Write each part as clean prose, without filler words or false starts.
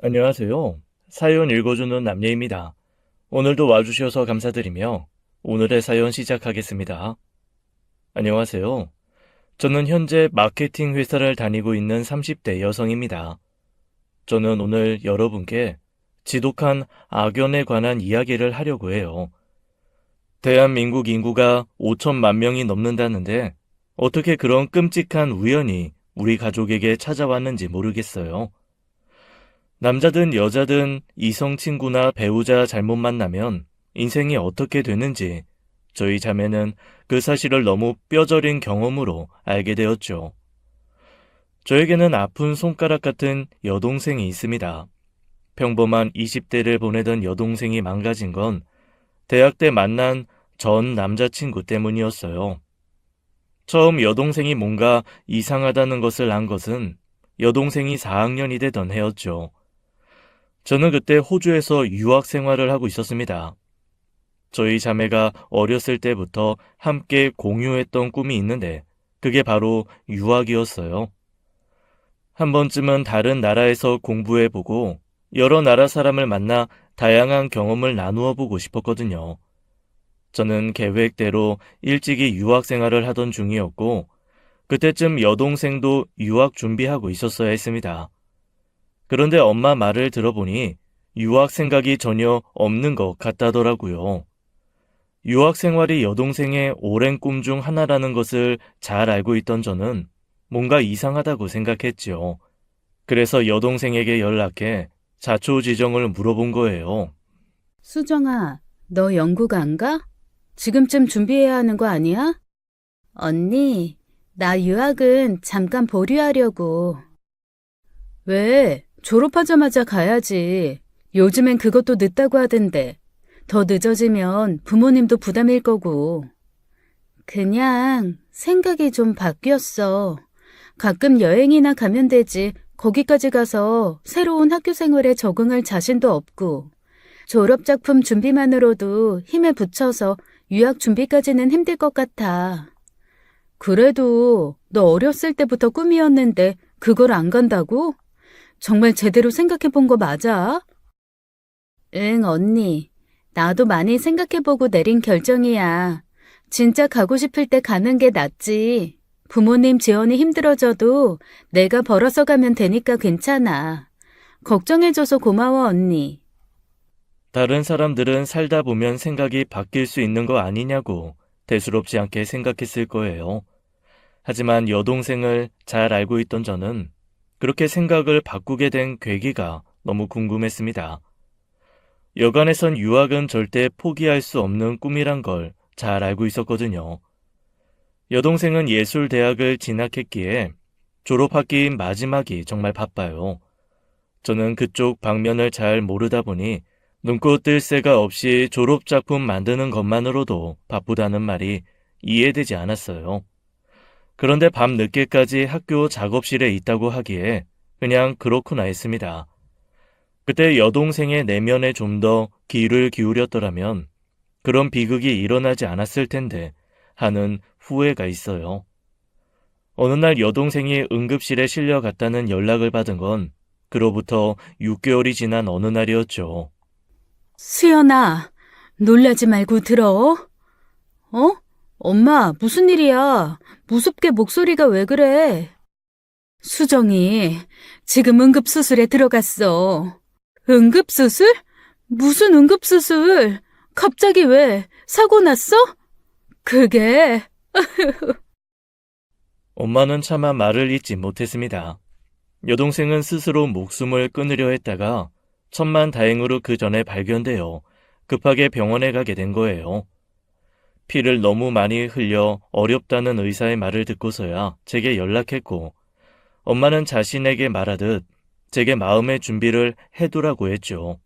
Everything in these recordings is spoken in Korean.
안녕하세요. 사연 읽어주는 남예입니다. 오늘도 와주셔서 감사드리며 오늘의 사연 시작하겠습니다. 안녕하세요. 저는 현재 마케팅 회사를 다니고 있는 30대 여성입니다. 저는 오늘 여러분께 지독한 악연에 관한 이야기를 하려고 해요. 대한민국 인구가 5천만 명이 넘는다는데 어떻게 그런 끔찍한 우연이 우리 가족에게 찾아왔는지 모르겠어요. 남자든 여자든 이성 친구나 배우자 잘못 만나면 인생이 어떻게 되는지 저희 자매는 그 사실을 너무 뼈저린 경험으로 알게 되었죠. 저에게는 아픈 손가락 같은 여동생이 있습니다. 평범한 20대를 보내던 여동생이 망가진 건 대학 때 만난 전 남자친구 때문이었어요. 처음 여동생이 뭔가 이상하다는 것을 안 것은 여동생이 4학년이 되던 해였죠. 저는 그때 호주에서 유학 생활을 하고 있었습니다. 저희 자매가 어렸을 때부터 함께 공유했던 꿈이 있는데 그게 바로 유학이었어요. 한 번쯤은 다른 나라에서 공부해보고 여러 나라 사람을 만나 다양한 경험을 나누어 보고 싶었거든요. 저는 계획대로 일찍이 유학 생활을 하던 중이었고 그때쯤 여동생도 유학 준비하고 있었어야 했습니다. 그런데 엄마 말을 들어보니 유학 생각이 전혀 없는 것 같다더라고요. 유학 생활이 여동생의 오랜 꿈 중 하나라는 것을 잘 알고 있던 저는 뭔가 이상하다고 생각했지요. 그래서 여동생에게 연락해 자초지종을 물어본 거예요. 수정아, 너 영국 안 가? 지금쯤 준비해야 하는 거 아니야? 언니, 나 유학은 잠깐 보류하려고. 왜? 졸업하자마자 가야지. 요즘엔 그것도 늦다고 하던데. 더 늦어지면 부모님도 부담일 거고. 그냥 생각이 좀 바뀌었어. 가끔 여행이나 가면 되지. 거기까지 가서 새로운 학교 생활에 적응할 자신도 없고. 졸업작품 준비만으로도 힘에 부쳐서 유학 준비까지는 힘들 것 같아. 그래도 너 어렸을 때부터 꿈이었는데 그걸 안 간다고? 정말 제대로 생각해 본 거 맞아? 응, 언니. 나도 많이 생각해보고 내린 결정이야. 진짜 가고 싶을 때 가는 게 낫지. 부모님 지원이 힘들어져도 내가 벌어서 가면 되니까 괜찮아. 걱정해줘서 고마워, 언니. 다른 사람들은 살다 보면 생각이 바뀔 수 있는 거 아니냐고 대수롭지 않게 생각했을 거예요. 하지만 여동생을 잘 알고 있던 저는 그렇게 생각을 바꾸게 된 계기가 너무 궁금했습니다. 여간에선 유학은 절대 포기할 수 없는 꿈이란 걸 잘 알고 있었거든요. 여동생은 예술대학을 진학했기에 졸업학기인 마지막이 정말 바빠요. 저는 그쪽 방면을 잘 모르다 보니 눈코 뜰 새가 없이 졸업작품 만드는 것만으로도 바쁘다는 말이 이해되지 않았어요. 그런데 밤 늦게까지 학교 작업실에 있다고 하기에 그냥 그렇구나 했습니다. 그때 여동생의 내면에 좀 더 귀를 기울였더라면 그런 비극이 일어나지 않았을 텐데 하는 후회가 있어요. 어느 날 여동생이 응급실에 실려갔다는 연락을 받은 건 그로부터 6개월이 지난 어느 날이었죠. 수연아, 놀라지 말고 들어. 어? 엄마, 무슨 일이야? 무섭게 목소리가 왜 그래? 수정이 지금 응급수술에 들어갔어. 응급수술? 무슨 응급수술? 갑자기 왜? 사고 났어? 그게... 엄마는 차마 말을 잇지 못했습니다. 여동생은 스스로 목숨을 끊으려 했다가 천만 다행으로 그 전에 발견되어 급하게 병원에 가게 된 거예요. 피를 너무 많이 흘려 어렵다는 의사의 말을 듣고서야 제게 연락했고 엄마는 자신에게 말하듯 제게 마음의 준비를 해두라고 했죠.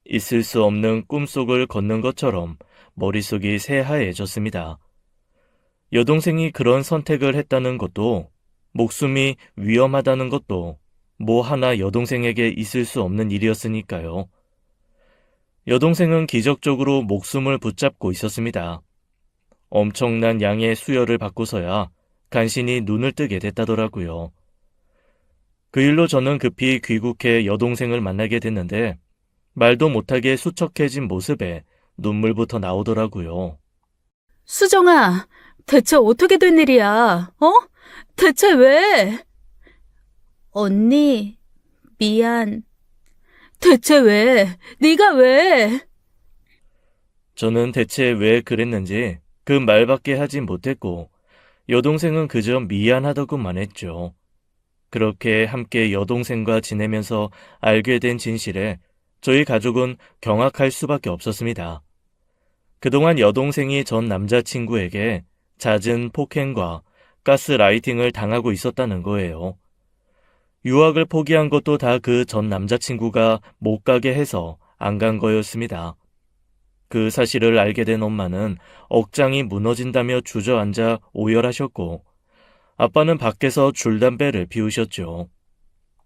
있을 수 없는 꿈속을 걷는 것처럼 머릿속이 새하얘졌습니다. 여동생이 그런 선택을 했다는 것도 목숨이 위험하다는 것도 뭐 하나 여동생에게 있을 수 없는 일이었으니까요. 여동생은 기적적으로 목숨을 붙잡고 있었습니다. 엄청난 양의 수혈을 받고서야 간신히 눈을 뜨게 됐다더라고요. 그 일로 저는 급히 귀국해 여동생을 만나게 됐는데 말도 못하게 수척해진 모습에 눈물부터 나오더라고요. 수정아, 대체 어떻게 된 일이야? 어? 대체 왜? 언니, 미안. 대체 왜? 네가 왜? 저는 대체 왜 그랬는지 그 말밖에 하진 못했고 여동생은 그저 미안하다고만 했죠. 그렇게 함께 여동생과 지내면서 알게 된 진실에 저희 가족은 경악할 수밖에 없었습니다. 그동안 여동생이 전 남자친구에게 잦은 폭행과 가스라이팅을 당하고 있었다는 거예요. 유학을 포기한 것도 다 그 전 남자친구가 못 가게 해서 안 간 거였습니다. 그 사실을 알게 된 엄마는 억장이 무너진다며 주저앉아 오열하셨고 아빠는 밖에서 줄담배를 피우셨죠.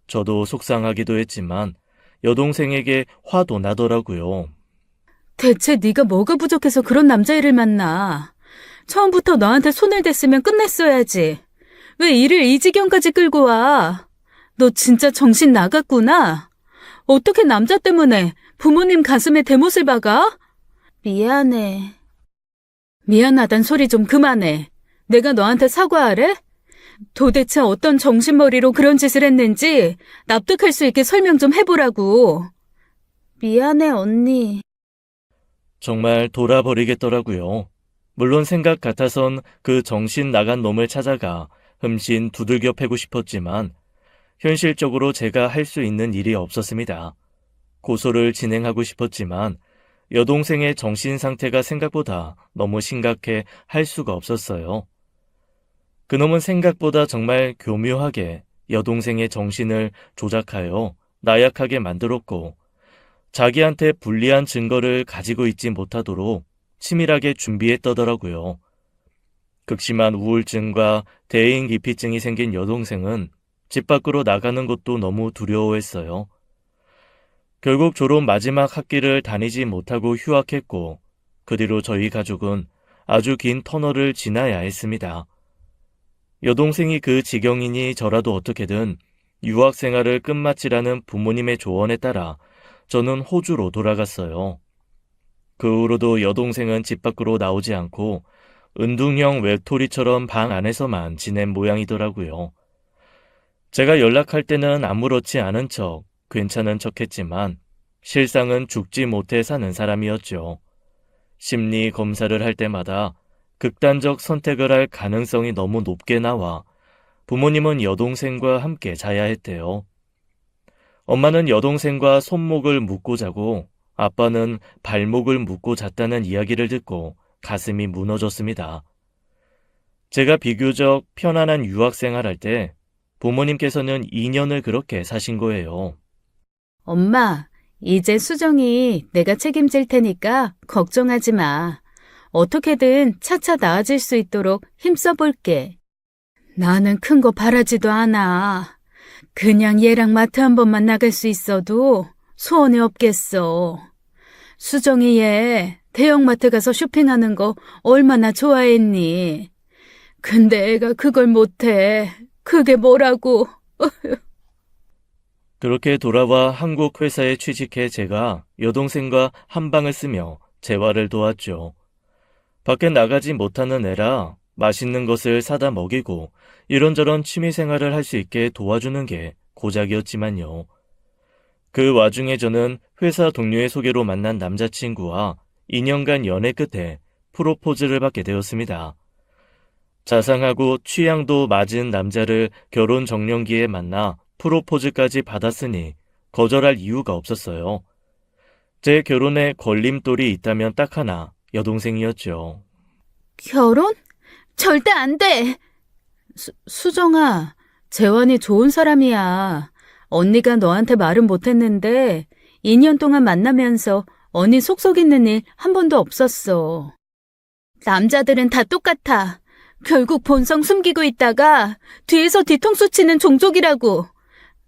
저도 속상하기도 했지만 여동생에게 화도 나더라고요. 대체 네가 뭐가 부족해서 그런 남자애를 만나? 처음부터 너한테 손을 댔으면 끝냈어야지. 왜 일을 이 지경까지 끌고 와? 너 진짜 정신 나갔구나. 어떻게 남자 때문에 부모님 가슴에 대못을 박아? 미안해. 미안하단 소리 좀 그만해. 내가 너한테 사과하래? 도대체 어떤 정신머리로 그런 짓을 했는지 납득할 수 있게 설명 좀 해보라고. 미안해, 언니. 정말 돌아버리겠더라고요. 물론 생각 같아선 그 정신 나간 놈을 찾아가 흠씬 두들겨 패고 싶었지만 현실적으로 제가 할 수 있는 일이 없었습니다. 고소를 진행하고 싶었지만 여동생의 정신 상태가 생각보다 너무 심각해 할 수가 없었어요. 그놈은 생각보다 정말 교묘하게 여동생의 정신을 조작하여 나약하게 만들었고 자기한테 불리한 증거를 가지고 있지 못하도록 치밀하게 준비했더더라고요. 극심한 우울증과 대인기피증이 생긴 여동생은 집 밖으로 나가는 것도 너무 두려워했어요. 결국 졸업 마지막 학기를 다니지 못하고 휴학했고 그 뒤로 저희 가족은 아주 긴 터널을 지나야 했습니다. 여동생이 그 지경이니 저라도 어떻게든 유학 생활을 끝마치라는 부모님의 조언에 따라 저는 호주로 돌아갔어요. 그 후로도 여동생은 집 밖으로 나오지 않고 은둥형 외톨이처럼 방 안에서만 지낸 모양이더라고요. 제가 연락할 때는 아무렇지 않은 척, 괜찮은 척 했지만 실상은 죽지 못해 사는 사람이었죠. 심리 검사를 할 때마다 극단적 선택을 할 가능성이 너무 높게 나와 부모님은 여동생과 함께 자야 했대요. 엄마는 여동생과 손목을 묶고 자고 아빠는 발목을 묶고 잤다는 이야기를 듣고 가슴이 무너졌습니다. 제가 비교적 편안한 유학생활 할 때 부모님께서는 2년을 그렇게 사신 거예요. 엄마, 이제 수정이 내가 책임질 테니까 걱정하지 마. 어떻게든 차차 나아질 수 있도록 힘써볼게. 나는 큰 거 바라지도 않아. 그냥 얘랑 마트 한 번만 나갈 수 있어도 소원이 없겠어. 수정이 얘 대형마트 가서 쇼핑하는 거 얼마나 좋아했니? 근데 애가 그걸 못해. 그게 뭐라고? 그렇게 돌아와 한국 회사에 취직해 제가 여동생과 한방을 쓰며 재활을 도왔죠. 밖에 나가지 못하는 애라 맛있는 것을 사다 먹이고 이런저런 취미생활을 할 수 있게 도와주는 게 고작이었지만요. 그 와중에 저는 회사 동료의 소개로 만난 남자친구와 2년간 연애 끝에 프로포즈를 받게 되었습니다. 자상하고 취향도 맞은 남자를 결혼 정년기에 만나 프로포즈까지 받았으니 거절할 이유가 없었어요. 제 결혼에 걸림돌이 있다면 딱 하나, 여동생이었죠. 결혼? 절대 안 돼! 수정아, 재환이 좋은 사람이야. 언니가 너한테 말은 못했는데 2년 동안 만나면서 언니 속속 있는 일 한 번도 없었어. 남자들은 다 똑같아. 결국 본성 숨기고 있다가 뒤에서 뒤통수 치는 종족이라고.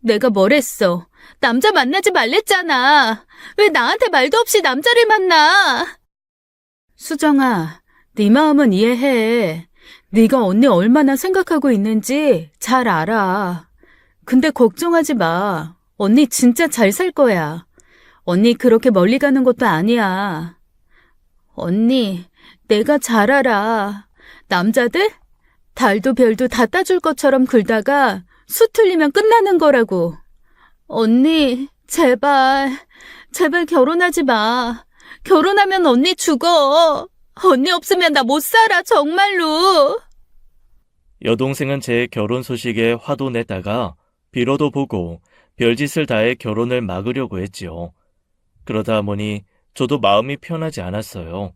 내가 뭘 했어? 남자 만나지 말랬잖아. 왜 나한테 말도 없이 남자를 만나? 수정아, 네 마음은 이해해. 네가 언니 얼마나 생각하고 있는지 잘 알아. 근데 걱정하지 마. 언니 진짜 잘 살 거야. 언니 그렇게 멀리 가는 것도 아니야. 언니, 내가 잘 알아. 남자들? 달도 별도 다 따줄 것처럼 굴다가 수 틀리면 끝나는 거라고. 언니, 제발, 제발 결혼하지 마. 결혼하면 언니 죽어. 언니 없으면 나 못 살아, 정말로. 여동생은 제 결혼 소식에 화도 냈다가 빌어도 보고 별짓을 다해 결혼을 막으려고 했지요. 그러다 보니 저도 마음이 편하지 않았어요.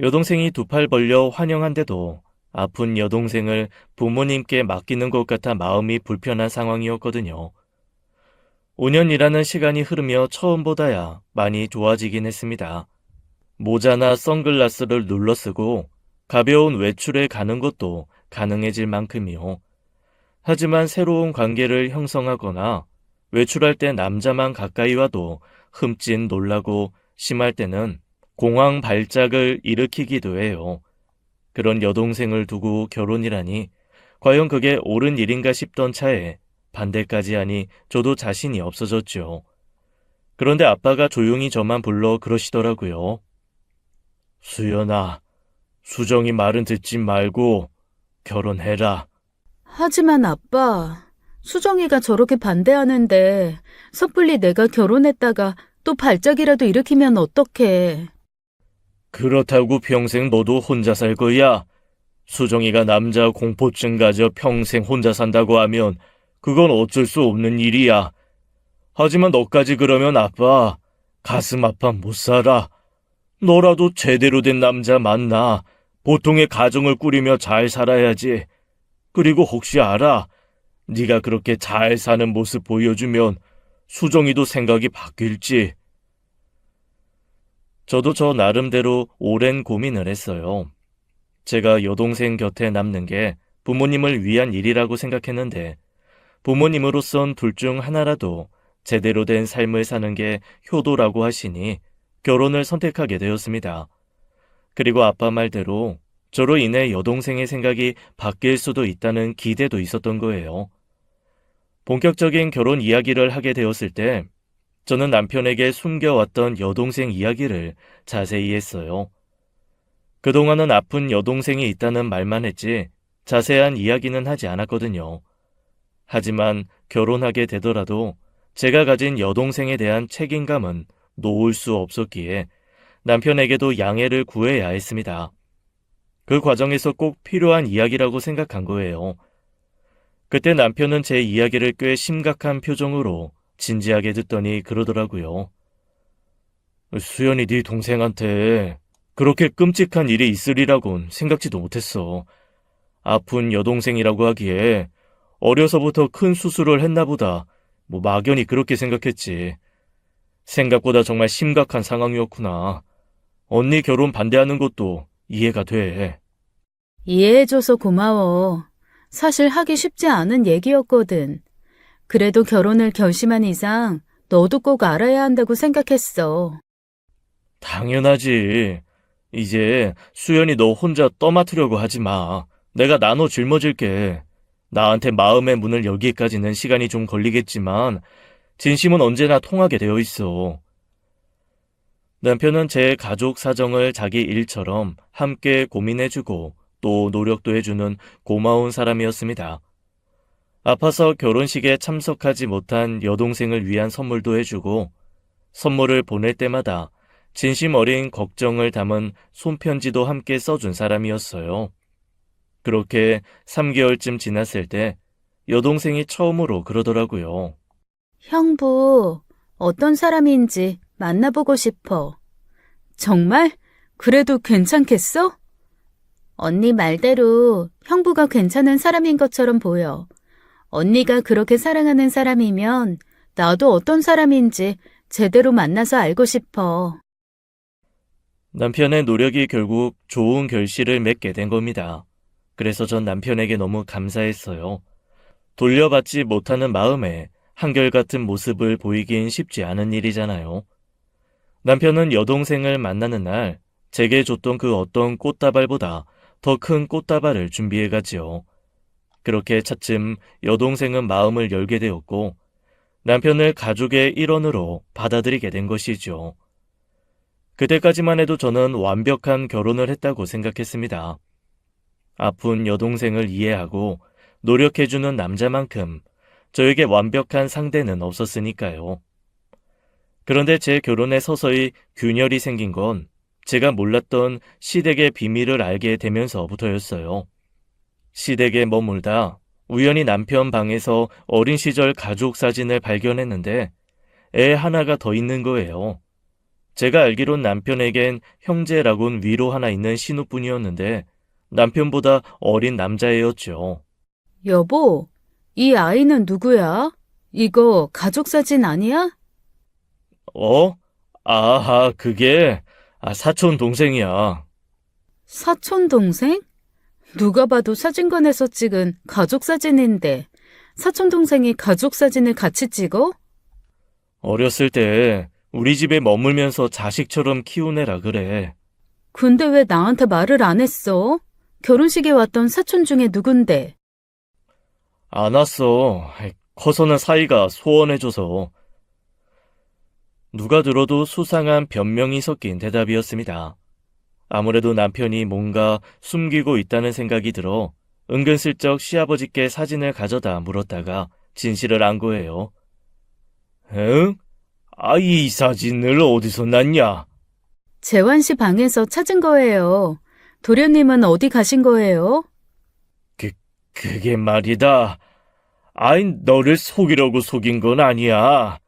여동생이 두 팔 벌려 환영한데도 아픈 여동생을 부모님께 맡기는 것 같아 마음이 불편한 상황이었거든요. 5년이라는 시간이 흐르며 처음보다야 많이 좋아지긴 했습니다. 모자나 선글라스를 눌러 쓰고 가벼운 외출에 가는 것도 가능해질 만큼이요. 하지만 새로운 관계를 형성하거나 외출할 때 남자만 가까이 와도 흠칫 놀라고 심할 때는 공황 발작을 일으키기도 해요. 그런 여동생을 두고 결혼이라니 과연 그게 옳은 일인가 싶던 차에 반대까지 하니 저도 자신이 없어졌죠. 그런데 아빠가 조용히 저만 불러 그러시더라고요. 수연아, 수정이 말은 듣지 말고 결혼해라. 하지만 아빠, 수정이가 저렇게 반대하는데 섣불리 내가 결혼했다가 또 발작이라도 일으키면 어떡해. 그렇다고 평생 너도 혼자 살 거야. 수정이가 남자 공포증 가져 평생 혼자 산다고 하면 그건 어쩔 수 없는 일이야. 하지만 너까지 그러면 아빠 가슴 아파 못 살아. 너라도 제대로 된 남자 만나 보통의 가정을 꾸리며 잘 살아야지. 그리고 혹시 알아? 네가 그렇게 잘 사는 모습 보여주면 수정이도 생각이 바뀔지. 저도 저 나름대로 오랜 고민을 했어요. 제가 여동생 곁에 남는 게 부모님을 위한 일이라고 생각했는데 부모님으로선 둘 중 하나라도 제대로 된 삶을 사는 게 효도라고 하시니 결혼을 선택하게 되었습니다. 그리고 아빠 말대로 저로 인해 여동생의 생각이 바뀔 수도 있다는 기대도 있었던 거예요. 본격적인 결혼 이야기를 하게 되었을 때 저는 남편에게 숨겨왔던 여동생 이야기를 자세히 했어요. 그동안은 아픈 여동생이 있다는 말만 했지 자세한 이야기는 하지 않았거든요. 하지만 결혼하게 되더라도 제가 가진 여동생에 대한 책임감은 놓을 수 없었기에 남편에게도 양해를 구해야 했습니다. 그 과정에서 꼭 필요한 이야기라고 생각한 거예요. 그때 남편은 제 이야기를 꽤 심각한 표정으로 진지하게 듣더니 그러더라고요. 수연이 네 동생한테 그렇게 끔찍한 일이 있으리라곤 생각지도 못했어. 아픈 여동생이라고 하기에 어려서부터 큰 수술을 했나 보다. 막연히 그렇게 생각했지. 생각보다 정말 심각한 상황이었구나. 언니 결혼 반대하는 것도 이해가 돼. 이해해줘서 고마워. 사실 하기 쉽지 않은 얘기였거든. 그래도 결혼을 결심한 이상 너도 꼭 알아야 한다고 생각했어. 당연하지. 이제 수연이 너 혼자 떠맡으려고 하지 마. 내가 나눠 짊어질게. 나한테 마음의 문을 열기까지는 시간이 좀 걸리겠지만 진심은 언제나 통하게 되어 있어. 남편은 제 가족 사정을 자기 일처럼 함께 고민해주고 또 노력도 해주는 고마운 사람이었습니다. 아파서 결혼식에 참석하지 못한 여동생을 위한 선물도 해주고 선물을 보낼 때마다 진심 어린 걱정을 담은 손편지도 함께 써준 사람이었어요. 그렇게 3개월쯤 지났을 때 여동생이 처음으로 그러더라고요. 형부, 어떤 사람인지 만나보고 싶어. 정말? 그래도 괜찮겠어? 언니 말대로 형부가 괜찮은 사람인 것처럼 보여. 언니가 그렇게 사랑하는 사람이면 나도 어떤 사람인지 제대로 만나서 알고 싶어. 남편의 노력이 결국 좋은 결실을 맺게 된 겁니다. 그래서 전 남편에게 너무 감사했어요. 돌려받지 못하는 마음에 한결같은 모습을 보이긴 쉽지 않은 일이잖아요. 남편은 여동생을 만나는 날 제게 줬던 그 어떤 꽃다발보다 더 큰 꽃다발을 준비해 가지요. 그렇게 차츰 여동생은 마음을 열게 되었고 남편을 가족의 일원으로 받아들이게 된 것이죠. 그때까지만 해도 저는 완벽한 결혼을 했다고 생각했습니다. 아픈 여동생을 이해하고 노력해주는 남자만큼 저에게 완벽한 상대는 없었으니까요. 그런데 제 결혼에 서서히 균열이 생긴 건 제가 몰랐던 시댁의 비밀을 알게 되면서부터였어요. 시댁에 머물다 우연히 남편 방에서 어린 시절 가족 사진을 발견했는데 애 하나가 더 있는 거예요. 제가 알기론 남편에겐 형제라곤 위로 하나 있는 신우뿐이었는데 남편보다 어린 남자애였죠. 여보, 이 아이는 누구야? 이거 가족 사진 아니야? 어? 아하, 그게 사촌 동생이야. 사촌 동생? 누가 봐도 사진관에서 찍은 가족 사진인데 사촌 동생이 가족 사진을 같이 찍어? 어렸을 때 우리 집에 머물면서 자식처럼 키운 애라 그래. 근데 왜 나한테 말을 안 했어? 결혼식에 왔던 사촌 중에 누군데? 안 왔어. 커서는 사이가 소원해줘서. 누가 들어도 수상한 변명이 섞인 대답이었습니다. 아무래도 남편이 뭔가 숨기고 있다는 생각이 들어 은근슬쩍 시아버지께 사진을 가져다 물었다가 진실을 안 거예요. 응? 이 사진을 어디서 났냐? 재환 씨 방에서 찾은 거예요. 도련님은 어디 가신 거예요? 그게 말이다. 너를 속이려고 속인 건 아니야.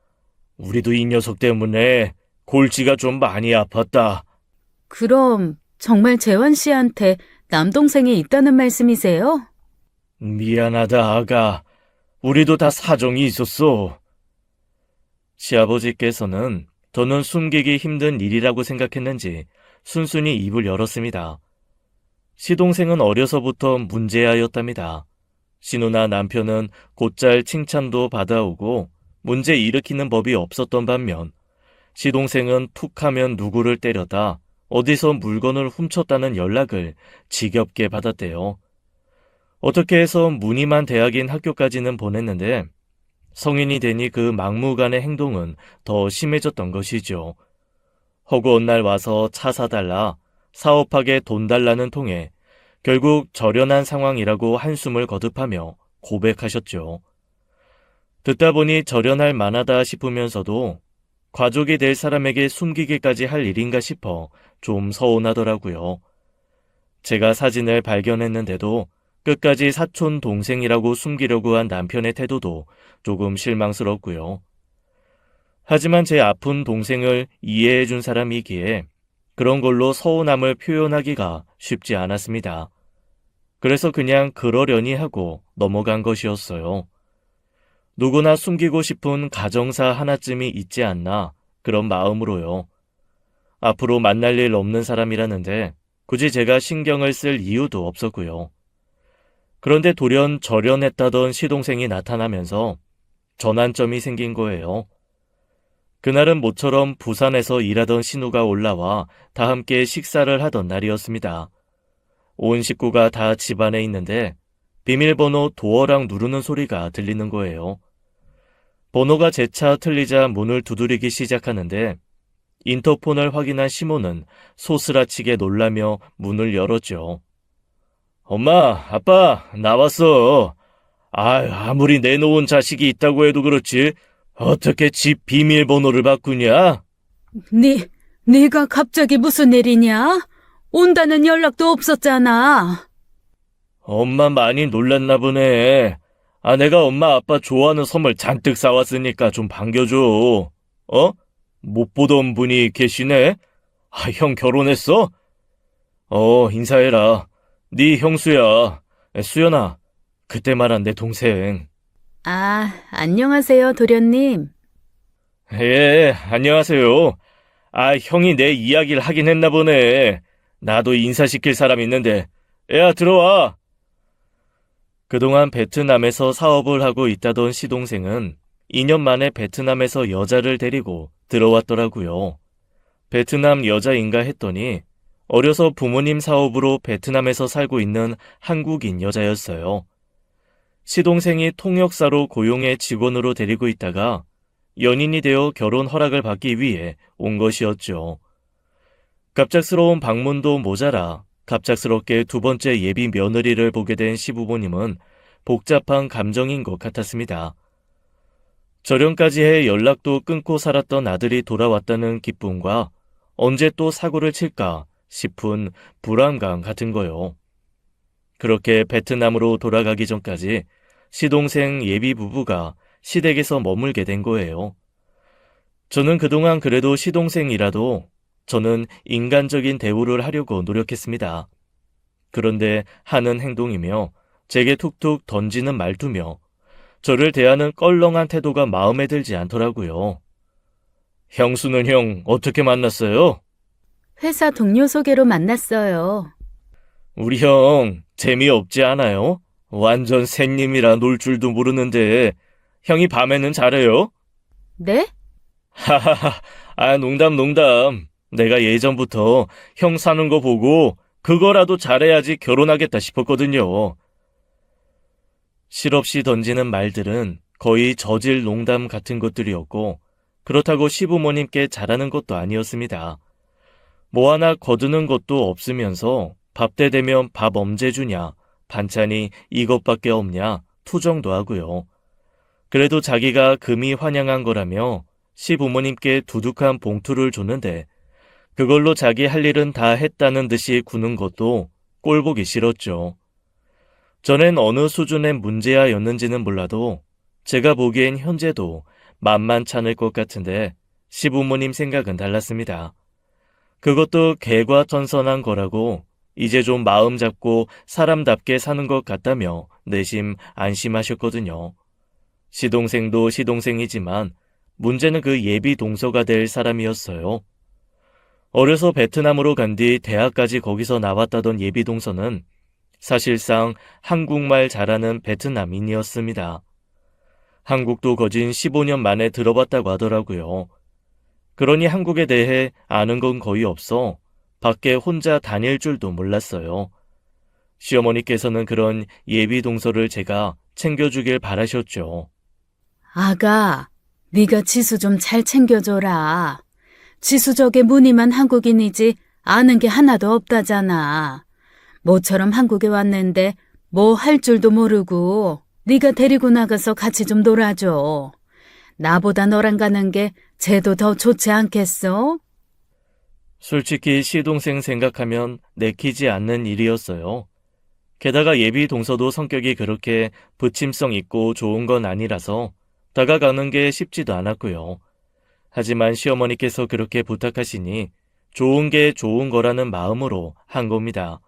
우리도 이 녀석 때문에 골치가 좀 많이 아팠다. 그럼 정말 재환 씨한테 남동생이 있다는 말씀이세요? 미안하다, 아가. 우리도 다 사정이 있었어. 시아버지께서는 저는 숨기기 힘든 일이라고 생각했는지 순순히 입을 열었습니다. 시동생은 어려서부터 문제아였답니다. 신우나 남편은 곧잘 칭찬도 받아오고 문제 일으키는 법이 없었던 반면 시동생은 툭하면 누구를 때려다 어디서 물건을 훔쳤다는 연락을 지겹게 받았대요. 어떻게 해서 무늬만 대학인 학교까지는 보냈는데 성인이 되니 그 막무가내 행동은 더 심해졌던 것이죠. 허구한 날 와서 차 사달라, 사업하게 돈 달라는 통에 결국 절연한 상황이라고 한숨을 거듭하며 고백하셨죠. 듣다 보니 절연할 만하다 싶으면서도 가족이 될 사람에게 숨기기까지 할 일인가 싶어 좀 서운하더라고요. 제가 사진을 발견했는데도 끝까지 사촌 동생이라고 숨기려고 한 남편의 태도도 조금 실망스럽고요. 하지만 제 아픈 동생을 이해해준 사람이기에 그런 걸로 서운함을 표현하기가 쉽지 않았습니다. 그래서 그냥 그러려니 하고 넘어간 것이었어요. 누구나 숨기고 싶은 가정사 하나쯤이 있지 않나 그런 마음으로요. 앞으로 만날 일 없는 사람이라는데 굳이 제가 신경을 쓸 이유도 없었고요. 그런데 돌연 절연했다던 시동생이 나타나면서 전환점이 생긴 거예요. 그날은 모처럼 부산에서 일하던 신우가 올라와 다 함께 식사를 하던 날이었습니다. 온 식구가 다 집안에 있는데 비밀번호 도어락 누르는 소리가 들리는 거예요. 번호가 재차 틀리자 문을 두드리기 시작하는데 인터폰을 확인한 시모는 소스라치게 놀라며 문을 열었죠. 엄마, 아빠, 나왔어. 아무리 내놓은 자식이 있다고 해도 그렇지. 어떻게 집 비밀번호를 바꾸냐? 네가 갑자기 무슨 일이냐? 온다는 연락도 없었잖아. 엄마 많이 놀랐나 보네. 내가 엄마 아빠 좋아하는 선물 잔뜩 사왔으니까 좀 반겨줘. 못 보던 분이 계시네? 형 결혼했어? 인사해라. 네 형수야. 수연아, 그때 말한 내 동생. 안녕하세요, 도련님. 예, 안녕하세요. 형이 내 이야기를 하긴 했나 보네. 나도 인사시킬 사람 있는데. 야, 들어와. 그동안 베트남에서 사업을 하고 있다던 시동생은 2년 만에 베트남에서 여자를 데리고 들어왔더라고요. 베트남 여자인가 했더니 어려서 부모님 사업으로 베트남에서 살고 있는 한국인 여자였어요. 시동생이 통역사로 고용해 직원으로 데리고 있다가 연인이 되어 결혼 허락을 받기 위해 온 것이었죠. 갑작스러운 방문도 모자라 갑작스럽게 두 번째 예비 며느리를 보게 된 시부모님은 복잡한 감정인 것 같았습니다. 절연까지 해 연락도 끊고 살았던 아들이 돌아왔다는 기쁨과 언제 또 사고를 칠까 싶은 불안감 같은 거요. 그렇게 베트남으로 돌아가기 전까지 시동생 예비 부부가 시댁에서 머물게 된 거예요. 저는 그동안 그래도 시동생이라도 저는 인간적인 대우를 하려고 노력했습니다. 그런데 하는 행동이며 제게 툭툭 던지는 말투며 저를 대하는 껄렁한 태도가 마음에 들지 않더라고요. 형수는 형 어떻게 만났어요? 회사 동료 소개로 만났어요. 우리 형 재미없지 않아요? 완전 샌님이라 놀 줄도 모르는데 형이 밤에는 잘해요? 네? 하하하, 농담. 내가 예전부터 형 사는 거 보고 그거라도 잘해야지 결혼하겠다 싶었거든요. 실없이 던지는 말들은 거의 저질 농담 같은 것들이었고 그렇다고 시부모님께 잘하는 것도 아니었습니다. 뭐 하나 거두는 것도 없으면서 밥 때 되면 밥 언제 주냐, 반찬이 이것밖에 없냐 투정도 하고요. 그래도 자기가 금이 환영한 거라며 시부모님께 두둑한 봉투를 줬는데 그걸로 자기 할 일은 다 했다는 듯이 구는 것도 꼴보기 싫었죠. 전엔 어느 수준의 문제아였는지는 몰라도 제가 보기엔 현재도 만만찮을 것 같은데 시부모님 생각은 달랐습니다. 그것도 개과천선한 거라고 이제 좀 마음 잡고 사람답게 사는 것 같다며 내심 안심하셨거든요. 시동생도 시동생이지만 문제는 그 예비 동서가 될 사람이었어요. 어려서 베트남으로 간 뒤 대학까지 거기서 나왔다던 예비 동서는 사실상 한국말 잘하는 베트남인이었습니다. 한국도 거진 15년 만에 들어봤다고 하더라고요. 그러니 한국에 대해 아는 건 거의 없어 밖에 혼자 다닐 줄도 몰랐어요. 시어머니께서는 그런 예비 동서를 제가 챙겨주길 바라셨죠. 아가, 네가 지수 좀 잘 챙겨줘라. 지수 저게 무늬만 한국인이지 아는 게 하나도 없다잖아. 모처럼 한국에 왔는데 뭐 할 줄도 모르고 네가 데리고 나가서 같이 좀 놀아줘. 나보다 너랑 가는 게 쟤도 더 좋지 않겠어? 솔직히 시동생 생각하면 내키지 않는 일이었어요. 게다가 예비 동서도 성격이 그렇게 부침성 있고 좋은 건 아니라서 다가가는 게 쉽지도 않았고요. 하지만 시어머니께서 그렇게 부탁하시니 좋은 게 좋은 거라는 마음으로 한 겁니다.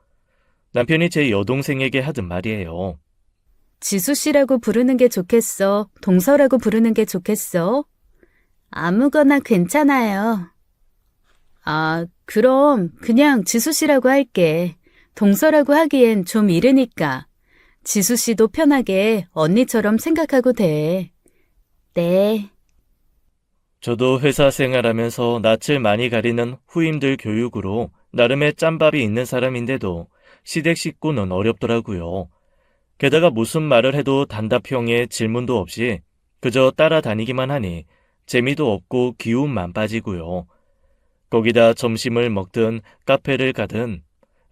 남편이 제 여동생에게 하던 말이에요. 지수 씨라고 부르는 게 좋겠어? 동서라고 부르는 게 좋겠어? 아무거나 괜찮아요. 아, 그럼 그냥 지수 씨라고 할게. 동서라고 하기엔 좀 이르니까. 지수 씨도 편하게 언니처럼 생각하고 돼. 네. 저도 회사 생활하면서 낯을 많이 가리는 후임들 교육으로 나름의 짬밥이 있는 사람인데도 시댁 식구는 어렵더라고요. 게다가 무슨 말을 해도 단답형의 질문도 없이 그저 따라다니기만 하니 재미도 없고 기운만 빠지고요. 거기다 점심을 먹든 카페를 가든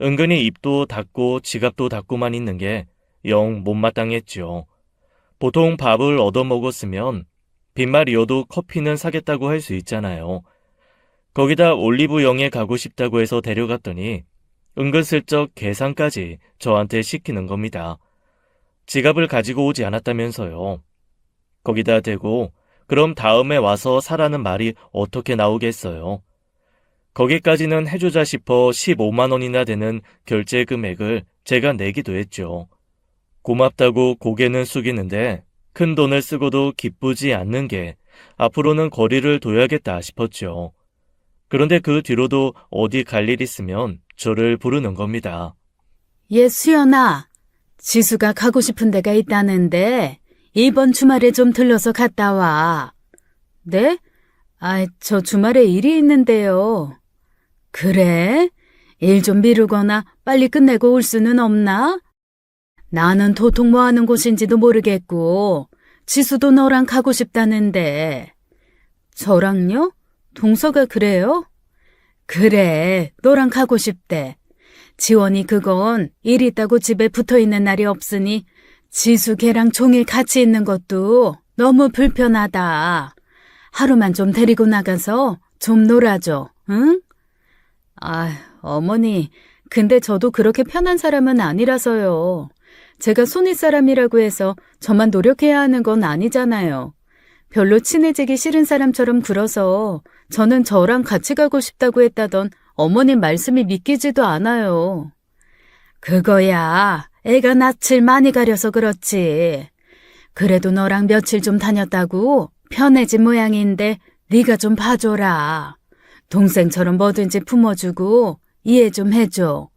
은근히 입도 닫고 지갑도 닫고만 있는 게 영 못마땅했죠. 보통 밥을 얻어먹었으면 빈말이어도 커피는 사겠다고 할 수 있잖아요. 거기다 올리브영에 가고 싶다고 해서 데려갔더니 은근슬쩍 계산까지 저한테 시키는 겁니다. 지갑을 가지고 오지 않았다면서요. 거기다 대고 그럼 다음에 와서 사라는 말이 어떻게 나오겠어요. 거기까지는 해주자 싶어 15만 원이나 되는 결제 금액을 제가 내기도 했죠. 고맙다고 고개는 숙이는데 큰 돈을 쓰고도 기쁘지 않는 게 앞으로는 거리를 둬야겠다 싶었죠. 그런데 그 뒤로도 어디 갈 일 있으면 저를 부르는 겁니다. 얘 수연아, 지수가 가고 싶은 데가 있다는데 이번 주말에 좀 들러서 갔다 와. 네? 아, 저 주말에 일이 있는데요. 그래? 일 좀 미루거나 빨리 끝내고 올 수는 없나? 나는 도통 뭐 하는 곳인지도 모르겠고, 지수도 너랑 가고 싶다는데. 저랑요? 동서가 그래요? 그래, 너랑 가고 싶대. 지원이 그건 일 있다고 집에 붙어 있는 날이 없으니 지수 걔랑 종일 같이 있는 것도 너무 불편하다. 하루만 좀 데리고 나가서 좀 놀아줘, 응? 아, 어머니, 근데 저도 그렇게 편한 사람은 아니라서요. 제가 손윗 사람이라고 해서 저만 노력해야 하는 건 아니잖아요. 별로 친해지기 싫은 사람처럼 굴어서 저는 저랑 같이 가고 싶다고 했다던 어머님 말씀이 믿기지도 않아요. 그거야, 애가 낯을 많이 가려서 그렇지. 그래도 너랑 며칠 좀 다녔다고 편해진 모양인데 네가 좀 봐줘라. 동생처럼 뭐든지 품어주고 이해 좀 해줘.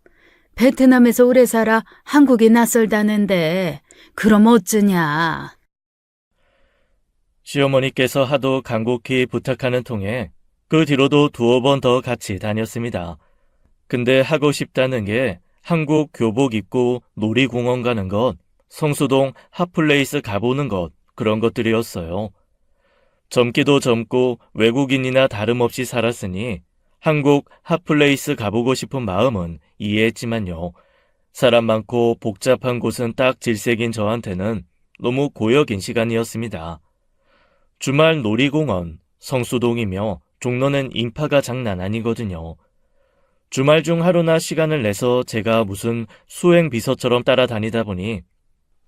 베트남에서 오래 살아 한국이 낯설다는데 그럼 어쩌냐. 시어머니께서 하도 간곡히 부탁하는 통에 그 뒤로도 두어 번 더 같이 다녔습니다. 근데 하고 싶다는 게 한국 교복 입고 놀이공원 가는 것, 성수동 핫플레이스 가보는 것, 그런 것들이었어요. 젊기도 젊고 외국인이나 다름없이 살았으니 한국 핫플레이스 가보고 싶은 마음은 이해했지만요. 사람 많고 복잡한 곳은 딱 질색인 저한테는 너무 고역인 시간이었습니다. 주말 놀이공원, 성수동이며 종로는 인파가 장난 아니거든요. 주말 중 하루나 시간을 내서 제가 무슨 수행 비서처럼 따라다니다 보니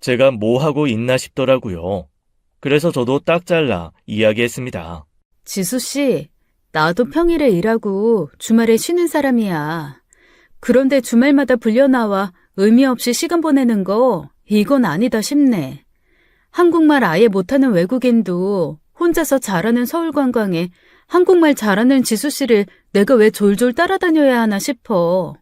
제가 뭐 하고 있나 싶더라고요. 그래서 저도 딱 잘라 이야기했습니다. 지수 씨, 나도 평일에 일하고 주말에 쉬는 사람이야. 그런데 주말마다 불려나와 의미 없이 시간 보내는 거 이건 아니다 싶네. 한국말 아예 못하는 외국인도 혼자서 잘하는 서울 관광에 한국말 잘하는 지수 씨를 내가 왜 졸졸 따라다녀야 하나 싶어.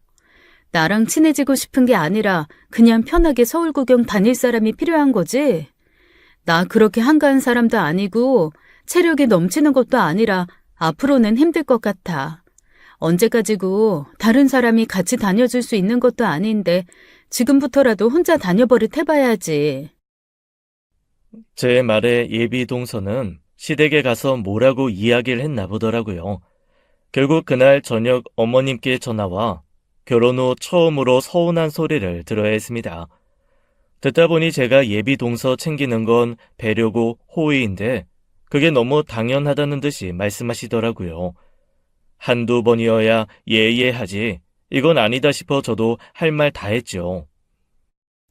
나랑 친해지고 싶은 게 아니라 그냥 편하게 서울 구경 다닐 사람이 필요한 거지. 나 그렇게 한가한 사람도 아니고 체력이 넘치는 것도 아니라 앞으로는 힘들 것 같아. 언제까지고 다른 사람이 같이 다녀줄 수 있는 것도 아닌데 지금부터라도 혼자 다녀버릇 해봐야지. 제 말에 예비 동서는 시댁에 가서 뭐라고 이야기를 했나 보더라고요. 결국 그날 저녁 어머님께 전화와 결혼 후 처음으로 서운한 소리를 들어야 했습니다. 듣다 보니 제가 예비 동서 챙기는 건 배려고 호의인데 그게 너무 당연하다는 듯이 말씀하시더라고요. 한두 번이어야 예예하지 이건 아니다 싶어 저도 할 말 다 했죠.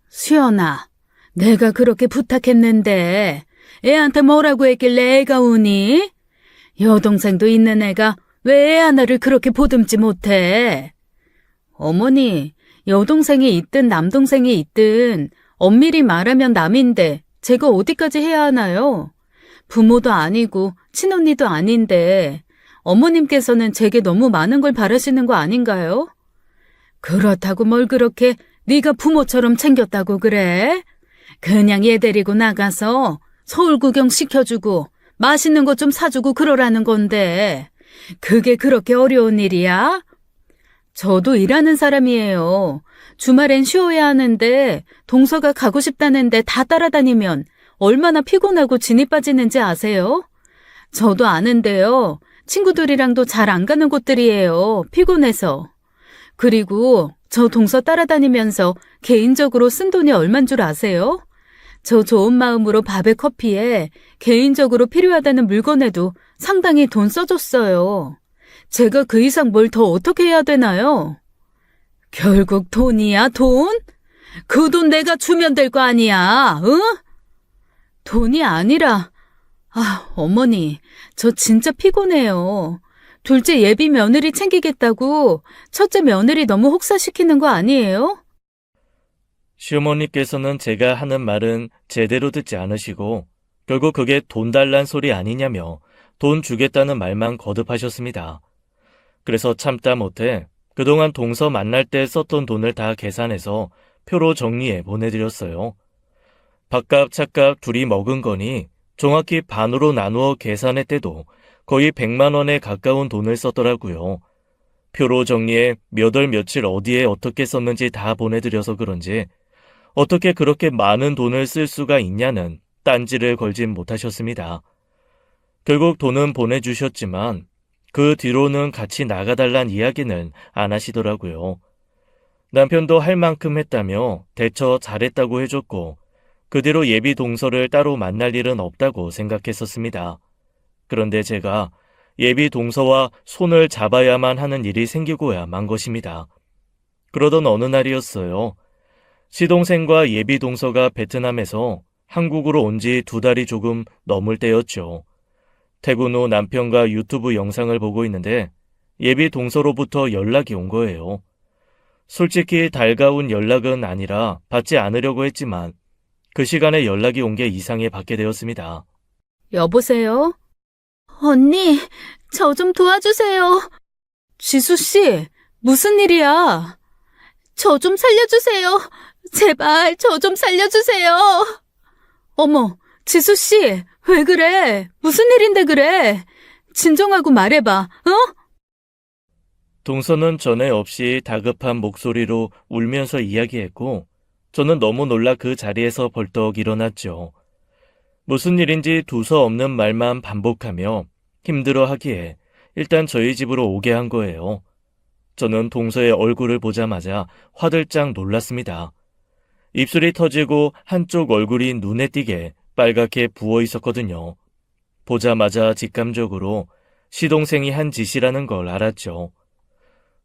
수연아, 내가 그렇게 부탁했는데 애한테 뭐라고 했길래 애가 우니? 여동생도 있는 애가 왜 애 하나를 그렇게 보듬지 못해? 어머니, 여동생이 있든 남동생이 있든 엄밀히 말하면 남인데 제가 어디까지 해야 하나요? 부모도 아니고 친언니도 아닌데 어머님께서는 제게 너무 많은 걸 바라시는 거 아닌가요? 그렇다고 뭘 그렇게 네가 부모처럼 챙겼다고 그래? 그냥 얘 데리고 나가서 서울 구경 시켜주고 맛있는 거 좀 사주고 그러라는 건데 그게 그렇게 어려운 일이야? 저도 일하는 사람이에요. 주말엔 쉬어야 하는데 동서가 가고 싶다는데 다 따라다니면 얼마나 피곤하고 진이 빠지는지 아세요? 저도 아는데요. 친구들이랑도 잘 안 가는 곳들이에요. 피곤해서. 그리고 저 동서 따라다니면서 개인적으로 쓴 돈이 얼만 줄 아세요? 저 좋은 마음으로 밥에 커피에 개인적으로 필요하다는 물건에도 상당히 돈 써줬어요. 제가 그 이상 뭘 더 어떻게 해야 되나요? 결국 돈이야, 돈? 그 돈 내가 주면 될 거 아니야, 응? 돈이 아니라, 어머니, 저 진짜 피곤해요. 둘째 예비 며느리 챙기겠다고 첫째 며느리 너무 혹사시키는 거 아니에요? 시어머니께서는 제가 하는 말은 제대로 듣지 않으시고 결국 그게 돈 달란 소리 아니냐며 돈 주겠다는 말만 거듭하셨습니다. 그래서 참다 못해 그동안 동서 만날 때 썼던 돈을 다 계산해서 표로 정리해 보내드렸어요. 밥값, 차값 둘이 먹은 거니 정확히 반으로 나누어 계산했대도 거의 100만 원에 가까운 돈을 썼더라고요. 표로 정리해 몇 월 며칠 어디에 어떻게 썼는지 다 보내드려서 그런지 어떻게 그렇게 많은 돈을 쓸 수가 있냐는 딴지를 걸진 못하셨습니다. 결국 돈은 보내주셨지만 그 뒤로는 같이 나가달란 이야기는 안 하시더라고요. 남편도 할 만큼 했다며 대처 잘했다고 해줬고 그 뒤로 예비 동서를 따로 만날 일은 없다고 생각했었습니다. 그런데 제가 예비 동서와 손을 잡아야만 하는 일이 생기고야 만 것입니다. 그러던 어느 날이었어요. 시동생과 예비 동서가 베트남에서 한국으로 온 지 2달이 조금 넘을 때였죠. 퇴근 후 남편과 유튜브 영상을 보고 있는데 예비 동서로부터 연락이 온 거예요. 솔직히 달가운 연락은 아니라 받지 않으려고 했지만 그 시간에 연락이 온 게 이상해 받게 되었습니다. 여보세요? 언니, 저 좀 도와주세요. 지수씨, 무슨 일이야? 저 좀 살려주세요. 제발, 저 좀 살려주세요. 어머, 지수씨, 왜 그래? 무슨 일인데 그래? 진정하고 말해봐, 어? 동서는 전에 없이 다급한 목소리로 울면서 이야기했고 저는 너무 놀라 그 자리에서 벌떡 일어났죠. 무슨 일인지 두서없는 말만 반복하며 힘들어하기에 일단 저희 집으로 오게 한 거예요. 저는 동서의 얼굴을 보자마자 화들짝 놀랐습니다. 입술이 터지고 한쪽 얼굴이 눈에 띄게 빨갛게 부어 있었거든요. 보자마자 직감적으로 시동생이 한 짓이라는 걸 알았죠.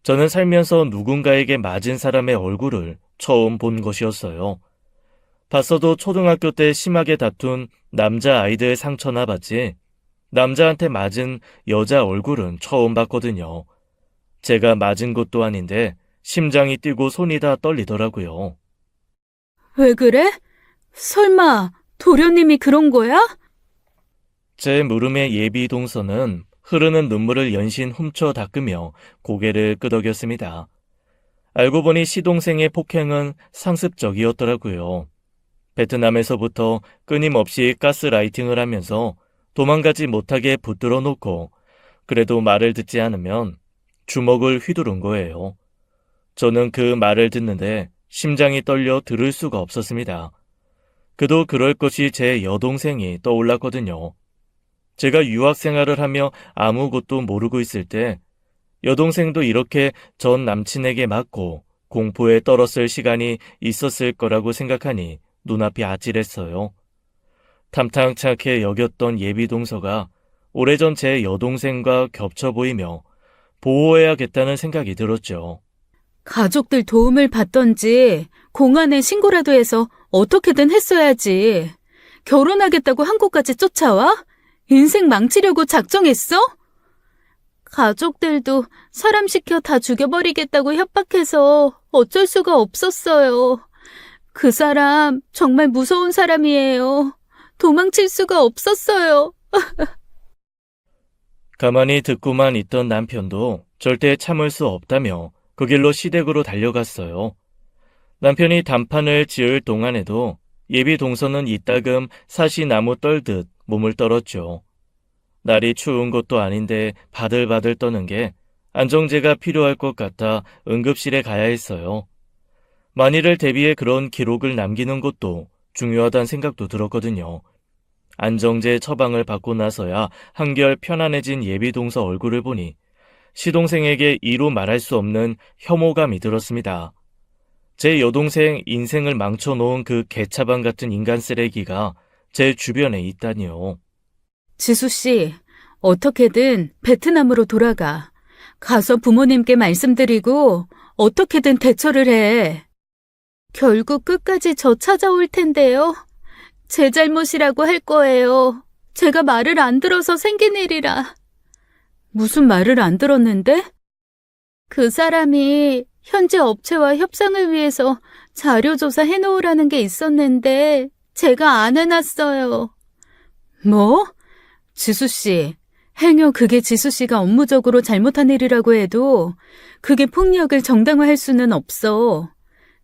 저는 살면서 누군가에게 맞은 사람의 얼굴을 처음 본 것이었어요. 봤어도 초등학교 때 심하게 다툰 남자 아이들 상처나 봤지 남자한테 맞은 여자 얼굴은 처음 봤거든요. 제가 맞은 것도 아닌데 심장이 뛰고 손이 다 떨리더라고요. 왜 그래? 설마 도련님이 그런 거야? 제 물음에 예비 동서는 흐르는 눈물을 연신 훔쳐 닦으며 고개를 끄덕였습니다. 알고 보니 시동생의 폭행은 상습적이었더라고요. 베트남에서부터 끊임없이 가스라이팅을 하면서 도망가지 못하게 붙들어 놓고 그래도 말을 듣지 않으면 주먹을 휘두른 거예요. 저는 그 말을 듣는데 심장이 떨려 들을 수가 없었습니다. 그도 그럴 것이 제 여동생이 떠올랐거든요. 제가 유학 생활을 하며 아무것도 모르고 있을 때 여동생도 이렇게 전 남친에게 맞고 공포에 떨었을 시간이 있었을 거라고 생각하니 눈앞이 아찔했어요. 탐탁찮게 여겼던 예비 동서가 오래전 제 여동생과 겹쳐 보이며 보호해야겠다는 생각이 들었죠. 가족들 도움을 받던지 공안에 신고라도 해서 어떻게든 했어야지. 결혼하겠다고 한국까지 쫓아와? 인생 망치려고 작정했어? 가족들도 사람 시켜 다 죽여버리겠다고 협박해서 어쩔 수가 없었어요. 그 사람 정말 무서운 사람이에요. 도망칠 수가 없었어요. 가만히 듣고만 있던 남편도 절대 참을 수 없다며 그 길로 시댁으로 달려갔어요. 남편이 단판을 지을 동안에도 예비 동서는 이따금 사시나무 떨듯 몸을 떨었죠. 날이 추운 것도 아닌데 바들바들 떠는 게 안정제가 필요할 것 같아 응급실에 가야 했어요. 만일을 대비해 그런 기록을 남기는 것도 중요하다는 생각도 들었거든요. 안정제 처방을 받고 나서야 한결 편안해진 예비 동서 얼굴을 보니 시동생에게 이루 말할 수 없는 혐오감이 들었습니다. 제 여동생 인생을 망쳐놓은 그 개차반 같은 인간 쓰레기가 제 주변에 있다니요. 지수씨, 어떻게든 베트남으로 돌아가. 가서 부모님께 말씀드리고 어떻게든 대처를 해. 결국 끝까지 저 찾아올 텐데요. 제 잘못이라고 할 거예요. 제가 말을 안 들어서 생긴 일이라. 무슨 말을 안 들었는데? 그 사람이 현재 업체와 협상을 위해서 자료조사 해놓으라는 게 있었는데 제가 안 해놨어요. 뭐? 지수씨, 행여 그게 지수씨가 업무적으로 잘못한 일이라고 해도 그게 폭력을 정당화할 수는 없어.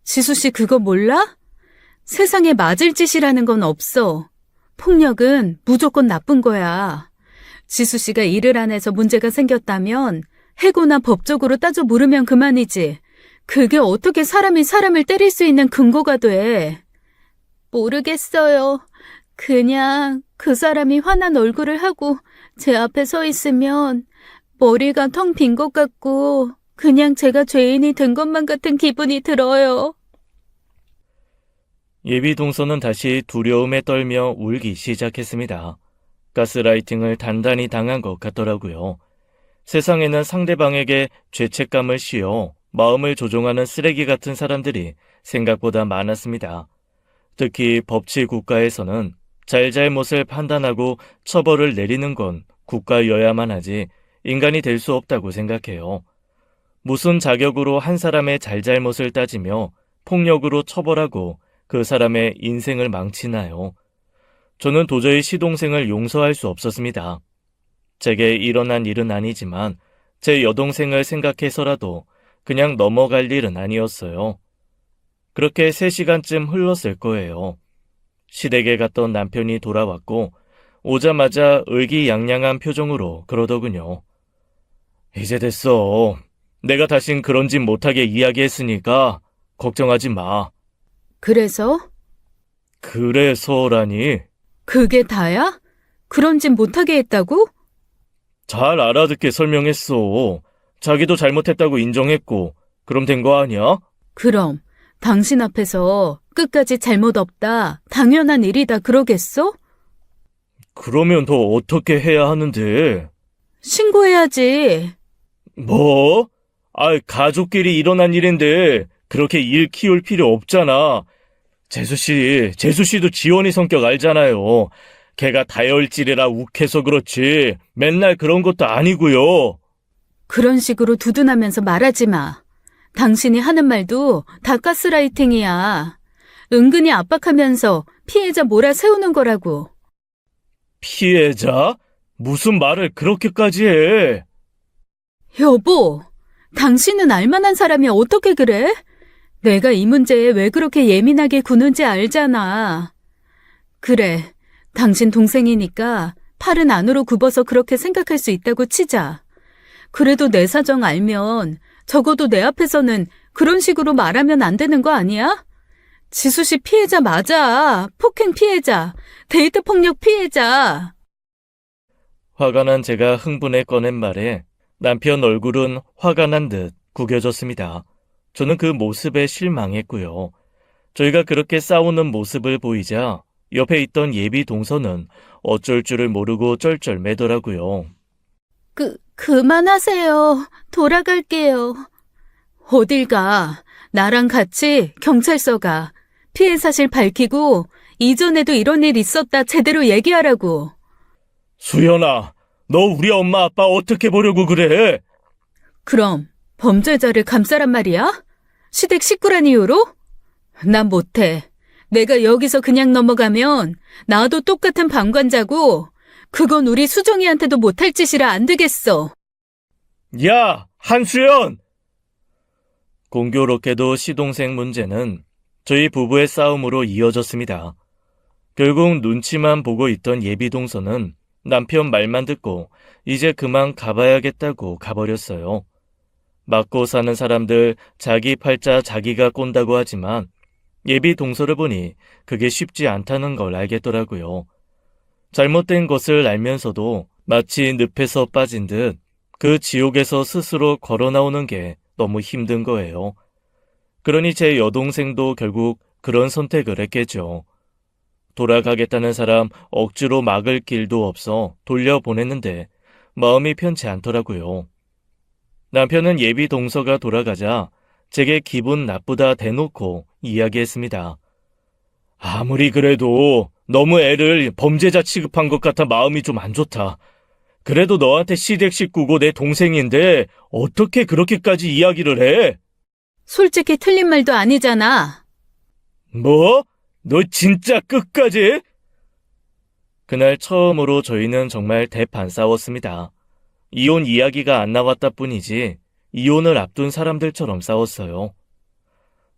지수씨 그거 몰라? 세상에 맞을 짓이라는 건 없어. 폭력은 무조건 나쁜 거야. 지수씨가 일을 안 해서 문제가 생겼다면 해고나 법적으로 따져 물으면 그만이지. 그게 어떻게 사람이 사람을 때릴 수 있는 근거가 돼? 모르겠어요. 그냥 그 사람이 화난 얼굴을 하고 제 앞에 서 있으면 머리가 텅 빈 것 같고 그냥 제가 죄인이 된 것만 같은 기분이 들어요. 예비 동서는 다시 두려움에 떨며 울기 시작했습니다. 가스라이팅을 단단히 당한 것 같더라고요. 세상에는 상대방에게 죄책감을 씌워 마음을 조종하는 쓰레기 같은 사람들이 생각보다 많았습니다. 특히 법치 국가에서는 잘잘못을 판단하고 처벌을 내리는 건 국가여야만 하지 인간이 될 수 없다고 생각해요. 무슨 자격으로 한 사람의 잘잘못을 따지며 폭력으로 처벌하고 그 사람의 인생을 망치나요? 저는 도저히 시동생을 용서할 수 없었습니다. 제게 일어난 일은 아니지만 제 여동생을 생각해서라도 그냥 넘어갈 일은 아니었어요. 그렇게 3시간쯤 흘렀을 거예요. 시댁에 갔던 남편이 돌아왔고 오자마자 의기양양한 표정으로 그러더군요. 이제 됐어. 내가 다신 그런 짓 못하게 이야기했으니까 걱정하지 마. 그래서? 그래서라니? 그게 다야? 그런 짓 못하게 했다고? 잘 알아듣게 설명했어. 자기도 잘못했다고 인정했고 그럼 된 거 아니야? 그럼 당신 앞에서 끝까지 잘못 없다, 당연한 일이다 그러겠어? 그러면 더 어떻게 해야 하는데? 신고해야지. 뭐? 가족끼리 일어난 일인데 그렇게 일 키울 필요 없잖아. 재수씨도 지원이 성격 알잖아요. 걔가 다혈질이라 욱해서 그렇지 맨날 그런 것도 아니고요. 그런 식으로 두둔하면서 말하지 마. 당신이 하는 말도 다 가스라이팅이야. 은근히 압박하면서 피해자 몰아세우는 거라고. 피해자? 무슨 말을 그렇게까지 해? 여보, 당신은 알만한 사람이 어떻게 그래? 내가 이 문제에 왜 그렇게 예민하게 구는지 알잖아. 그래, 당신 동생이니까 팔은 안으로 굽어서 그렇게 생각할 수 있다고 치자. 그래도 내 사정 알면 적어도 내 앞에서는 그런 식으로 말하면 안 되는 거 아니야? 지수 씨 피해자 맞아. 폭행 피해자, 데이트 폭력 피해자. 화가 난 제가 흥분해 꺼낸 말에 남편 얼굴은 화가 난 듯 구겨졌습니다. 저는 그 모습에 실망했고요. 저희가 그렇게 싸우는 모습을 보이자 옆에 있던 예비 동서는 어쩔 줄을 모르고 쩔쩔매더라고요. 그만하세요. 돌아갈게요. 어딜 가? 나랑 같이 경찰서 가. 피해 사실 밝히고 이전에도 이런 일 있었다 제대로 얘기하라고. 수연아, 너 우리 엄마 아빠 어떻게 보려고 그래? 그럼 범죄자를 감싸란 말이야? 시댁 식구란 이유로? 난 못해. 내가 여기서 그냥 넘어가면 나도 똑같은 방관자고 그건 우리 수정이한테도 못할 짓이라 안 되겠어. 야, 한수연! 공교롭게도 시동생 문제는 저희 부부의 싸움으로 이어졌습니다. 결국 눈치만 보고 있던 예비 동서는 남편 말만 듣고 이제 그만 가봐야겠다고 가버렸어요. 맞고 사는 사람들 자기 팔자 자기가 꼰다고 하지만 예비 동서를 보니 그게 쉽지 않다는 걸 알겠더라고요. 잘못된 것을 알면서도 마치 늪에서 빠진 듯 그 지옥에서 스스로 걸어 나오는 게 너무 힘든 거예요. 그러니 제 여동생도 결국 그런 선택을 했겠죠. 돌아가겠다는 사람 억지로 막을 길도 없어 돌려보냈는데 마음이 편치 않더라고요. 남편은 예비 동서가 돌아가자 제게 기분 나쁘다 대놓고 이야기했습니다. 아무리 그래도 너무 애를 범죄자 취급한 것 같아 마음이 좀 안 좋다. 그래도 너한테 시댁 식구고 내 동생인데 어떻게 그렇게까지 이야기를 해? 솔직히 틀린 말도 아니잖아. 뭐? 너 진짜 끝까지? 그날 처음으로 저희는 정말 대판 싸웠습니다. 이혼 이야기가 안 나왔다 뿐이지 이혼을 앞둔 사람들처럼 싸웠어요.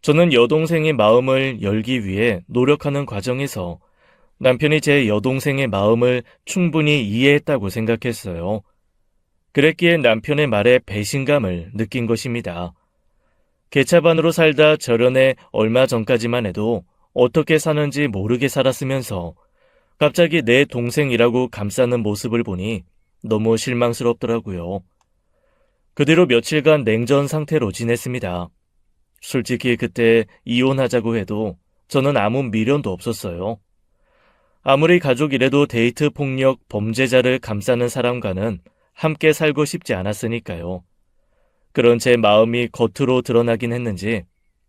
저는 여동생의 마음을 열기 위해 노력하는 과정에서 남편이 제 여동생의 마음을 충분히 이해했다고 생각했어요. 그랬기에 남편의 말에 배신감을 느낀 것입니다. 개차반으로 살다 절연에 얼마 전까지만 해도 어떻게 사는지 모르게 살았으면서 갑자기 내 동생이라고 감싸는 모습을 보니 너무 실망스럽더라고요. 그 뒤로 며칠간 냉전 상태로 지냈습니다. 솔직히 그때 이혼하자고 해도 저는 아무 미련도 없었어요. 아무리 가족이라도 데이트 폭력 범죄자를 감싸는 사람과는 함께 살고 싶지 않았으니까요. 그런 제 마음이 겉으로 드러나긴 했는지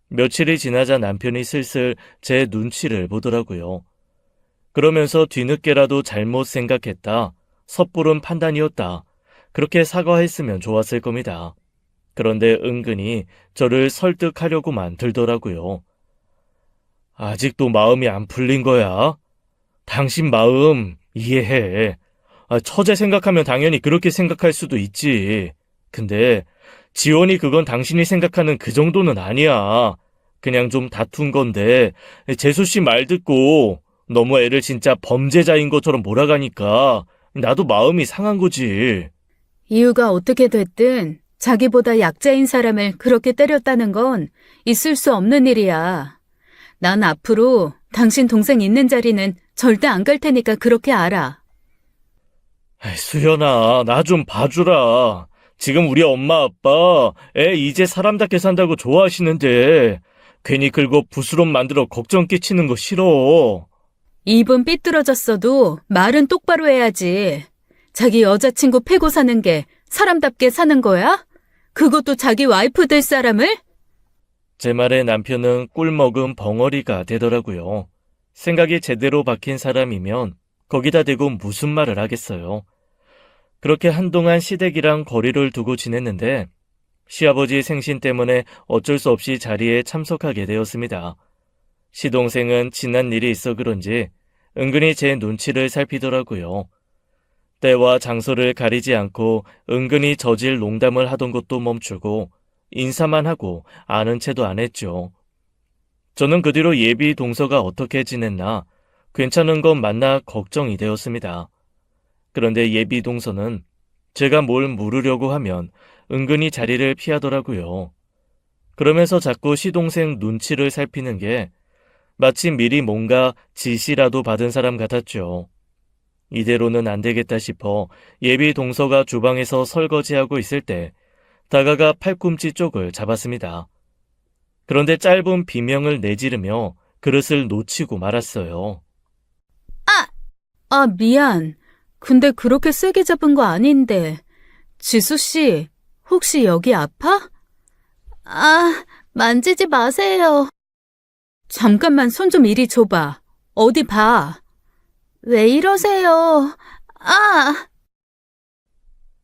며칠이 지나자 남편이 슬슬 제 눈치를 보더라고요. 그러면서 뒤늦게라도 잘못 생각했다, 섣부른 판단이었다, 그렇게 사과했으면 좋았을 겁니다. 그런데 은근히 저를 설득하려고만 들더라고요. 아직도 마음이 안 풀린 거야? 당신 마음 이해해. 처제 생각하면 당연히 그렇게 생각할 수도 있지. 근데 지원이 그건 당신이 생각하는 그 정도는 아니야. 그냥 좀 다툰 건데 재수 씨 말 듣고 너무 애를 진짜 범죄자인 것처럼 몰아가니까 나도 마음이 상한 거지. 이유가 어떻게 됐든 자기보다 약자인 사람을 그렇게 때렸다는 건 있을 수 없는 일이야. 난 앞으로 당신 동생 있는 자리는 절대 안 갈 테니까 그렇게 알아. 수연아, 나 좀 봐주라. 지금 우리 엄마 아빠 애 이제 사람답게 산다고 좋아하시는데 괜히 긁어 부스럼 만들어 걱정 끼치는 거 싫어. 입은 삐뚤어졌어도 말은 똑바로 해야지. 자기 여자친구 패고 사는 게 사람답게 사는 거야? 그것도 자기 와이프 될 사람을? 제 말에 남편은 꿀먹은 벙어리가 되더라고요. 생각이 제대로 박힌 사람이면 거기다 대고 무슨 말을 하겠어요. 그렇게 한동안 시댁이랑 거리를 두고 지냈는데 시아버지 생신 때문에 어쩔 수 없이 자리에 참석하게 되었습니다. 시동생은 지난 일이 있어 그런지 은근히 제 눈치를 살피더라고요. 때와 장소를 가리지 않고 은근히 저질 농담을 하던 것도 멈추고 인사만 하고 아는 체도 안 했죠. 저는 그 뒤로 예비 동서가 어떻게 지냈나 괜찮은 건 맞나 걱정이 되었습니다. 그런데 예비 동서는 제가 뭘 물으려고 하면 은근히 자리를 피하더라고요. 그러면서 자꾸 시동생 눈치를 살피는 게 마치 미리 뭔가 지시라도 받은 사람 같았죠. 이대로는 안 되겠다 싶어 예비 동서가 주방에서 설거지하고 있을 때 다가가 팔꿈치 쪽을 잡았습니다. 그런데 짧은 비명을 내지르며 그릇을 놓치고 말았어요. 미안. 근데 그렇게 세게 잡은 거 아닌데. 지수 씨, 혹시 여기 아파? 만지지 마세요. 잠깐만 손 좀 이리 줘봐. 어디 봐. 왜 이러세요?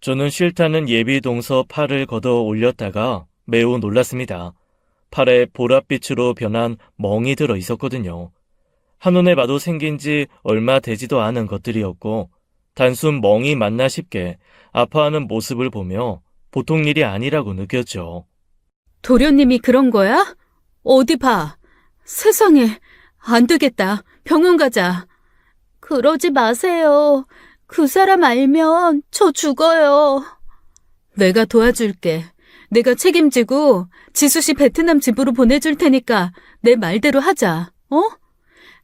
저는 싫다는 예비 동서 팔을 걷어 올렸다가 매우 놀랐습니다. 팔에 보랏빛으로 변한 멍이 들어 있었거든요. 한눈에 봐도 생긴 지 얼마 되지도 않은 것들이었고 단순 멍이 맞나 싶게 아파하는 모습을 보며 보통 일이 아니라고 느꼈죠. 도련님이 그런 거야? 어디 봐. 세상에, 안 되겠다. 병원 가자. 그러지 마세요. 그 사람 알면 저 죽어요. 내가 도와줄게. 내가 책임지고 지수 씨 베트남 집으로 보내줄 테니까 내 말대로 하자. 어?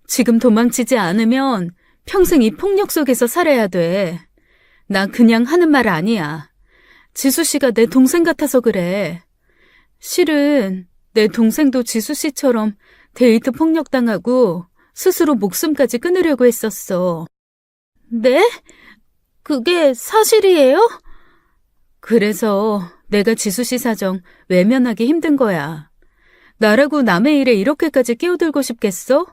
지금 도망치지 않으면 평생 이 폭력 속에서 살아야 돼. 나 그냥 하는 말 아니야. 지수 씨가 내 동생 같아서 그래. 실은 내 동생도 지수 씨처럼 데이트 폭력당하고 스스로 목숨까지 끊으려고 했었어. 네? 그게 사실이에요? 그래서 내가 지수 씨 사정 외면하기 힘든 거야. 나라고 남의 일에 이렇게까지 끼어들고 싶겠어?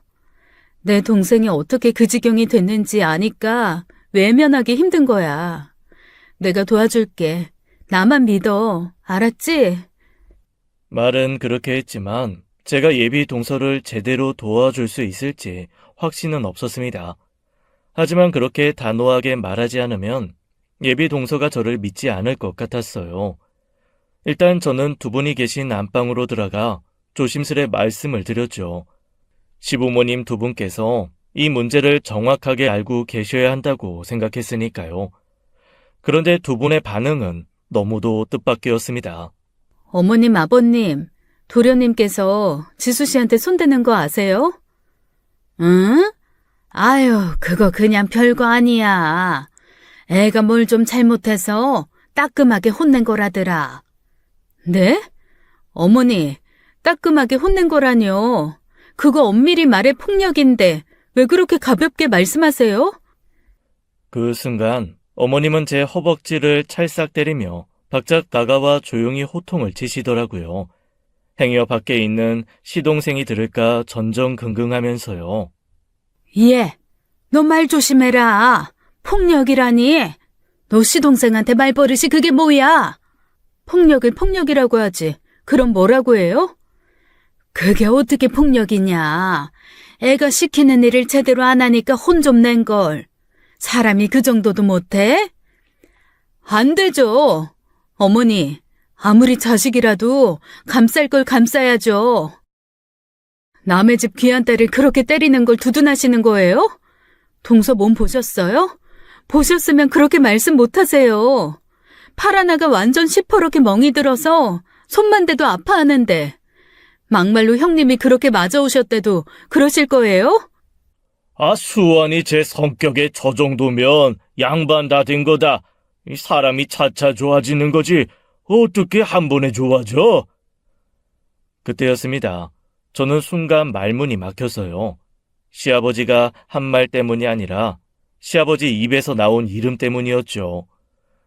내 동생이 어떻게 그 지경이 됐는지 아니까 외면하기 힘든 거야. 내가 도와줄게. 나만 믿어. 알았지? 말은 그렇게 했지만 제가 예비 동서를 제대로 도와줄 수 있을지 확신은 없었습니다. 하지만 그렇게 단호하게 말하지 않으면 예비 동서가 저를 믿지 않을 것 같았어요. 일단 저는 두 분이 계신 안방으로 들어가 조심스레 말씀을 드렸죠. 시부모님 두 분께서 이 문제를 정확하게 알고 계셔야 한다고 생각했으니까요. 그런데 두 분의 반응은 너무도 뜻밖이었습니다. 어머님, 아버님, 도련님께서 지수 씨한테 손대는 거 아세요? 응? 아유, 그거 그냥 별거 아니야. 애가 뭘 좀 잘못해서 따끔하게 혼낸 거라더라. 네? 어머니, 따끔하게 혼낸 거라뇨. 그거 엄밀히 말해 폭력인데 왜 그렇게 가볍게 말씀하세요? 그 순간 어머님은 제 허벅지를 찰싹 때리며 바짝 다가와 조용히 호통을 치시더라고요. 행여 밖에 있는 시동생이 들을까 전전긍긍하면서요. 예, 너 말 조심해라. 폭력이라니. 너 시동생한테 말버릇이 그게 뭐야? 폭력을 폭력이라고 하지. 그럼 뭐라고 해요? 그게 어떻게 폭력이냐. 애가 시키는 일을 제대로 안 하니까 혼 좀 낸 걸. 사람이 그 정도도 못해? 안 되죠. 어머니, 아무리 자식이라도 감쌀 걸 감싸야죠. 남의 집 귀한 딸을 그렇게 때리는 걸 두둔하시는 거예요? 동서 몸 보셨어요? 보셨으면 그렇게 말씀 못하세요. 팔 하나가 완전 시퍼렇게 멍이 들어서 손만 대도 아파하는데 막말로 형님이 그렇게 맞아오셨대도 그러실 거예요? 아, 수완이 제 성격에 저 정도면 양반 다 된 거다. 이 사람이 차차 좋아지는 거지. 어떻게 한 번에 좋아져? 그때였습니다. 저는 순간 말문이 막혀서요. 시아버지가 한 말 때문이 아니라 시아버지 입에서 나온 이름 때문이었죠.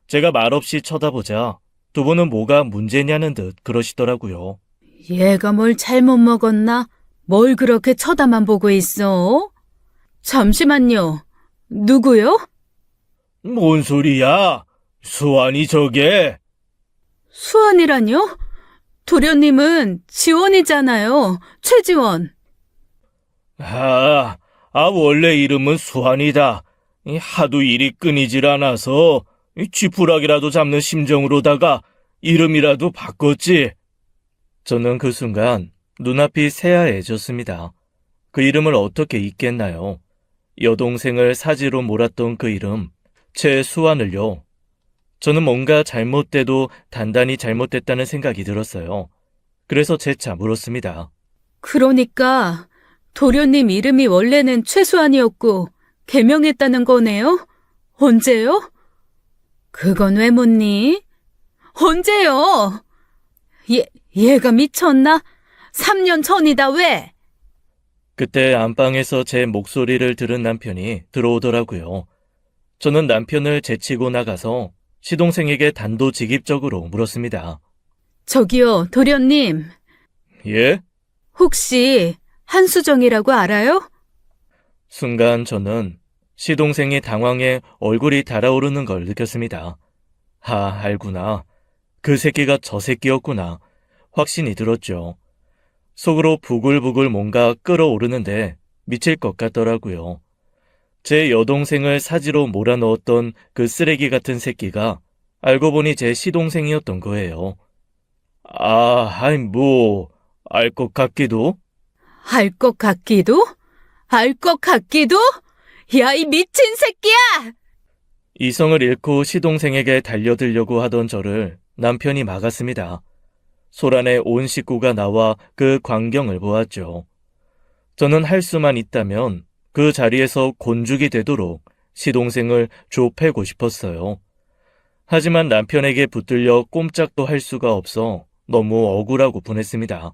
제가 말없이 쳐다보자 두 분은 뭐가 문제냐는 듯 그러시더라고요. 얘가 뭘 잘못 먹었나? 뭘 그렇게 쳐다만 보고 있어? 잠시만요. 누구요? 뭔 소리야? 수완이 저게. 수원이라뇨? 도련님은 지원이잖아요. 최지원. 원래 이름은 수완이다. 하도 일이 끊이질 않아서 쥐푸락이라도 잡는 심정으로다가 이름이라도 바꿨지. 저는 그 순간 눈앞이 새하얘졌습니다. 그 이름을 어떻게 잊겠나요? 여동생을 사지로 몰았던 그 이름, 최수완을요. 저는 뭔가 잘못돼도 단단히 잘못됐다는 생각이 들었어요. 그래서 재차 물었습니다. 그러니까 도련님 이름이 원래는 최수환이었고 개명했다는 거네요? 언제요? 그건 왜 묻니? 언제요? 얘가 미쳤나? 3년 전이다 왜? 그때 안방에서 제 목소리를 들은 남편이 들어오더라고요. 저는 남편을 제치고 나가서 시동생에게 단도직입적으로 물었습니다. 저기요, 도련님. 예? 혹시 한수정이라고 알아요? 순간 저는 시동생이 당황해 얼굴이 달아오르는 걸 느꼈습니다. 알구나. 그 새끼가 저 새끼였구나. 확신이 들었죠. 속으로 부글부글 뭔가 끓어오르는데 미칠 것 같더라고요. 제 여동생을 사지로 몰아넣었던 그 쓰레기 같은 새끼가 알고 보니 제 시동생이었던 거예요. 알 것 같기도? 알 것 같기도? 알 것 같기도? 야, 이 미친 새끼야! 이성을 잃고 시동생에게 달려들려고 하던 저를 남편이 막았습니다. 소란에 온 식구가 나와 그 광경을 보았죠. 저는 할 수만 있다면 그 자리에서 곤죽이 되도록 시동생을 좁히고 싶었어요. 하지만 남편에게 붙들려 꼼짝도 할 수가 없어 너무 억울하고 분했습니다.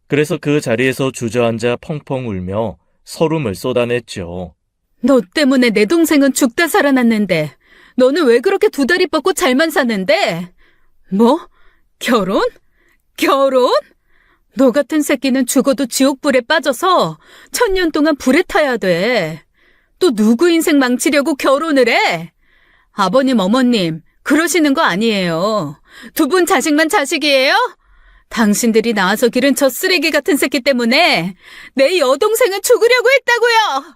그래서 그 자리에서 주저앉아 펑펑 울며 서름을 쏟아냈죠. 너 때문에 내 동생은 죽다 살아났는데 너는 왜 그렇게 두 다리 뻗고 잘만 사는데? 뭐? 결혼? 결혼? 너 같은 새끼는 죽어도 지옥불에 빠져서 1000년 동안 불에 타야 돼. 또 누구 인생 망치려고 결혼을 해? 아버님, 어머님, 그러시는 거 아니에요. 두 분 자식만 자식이에요? 당신들이 낳아서 기른 저 쓰레기 같은 새끼 때문에 내 여동생은 죽으려고 했다고요!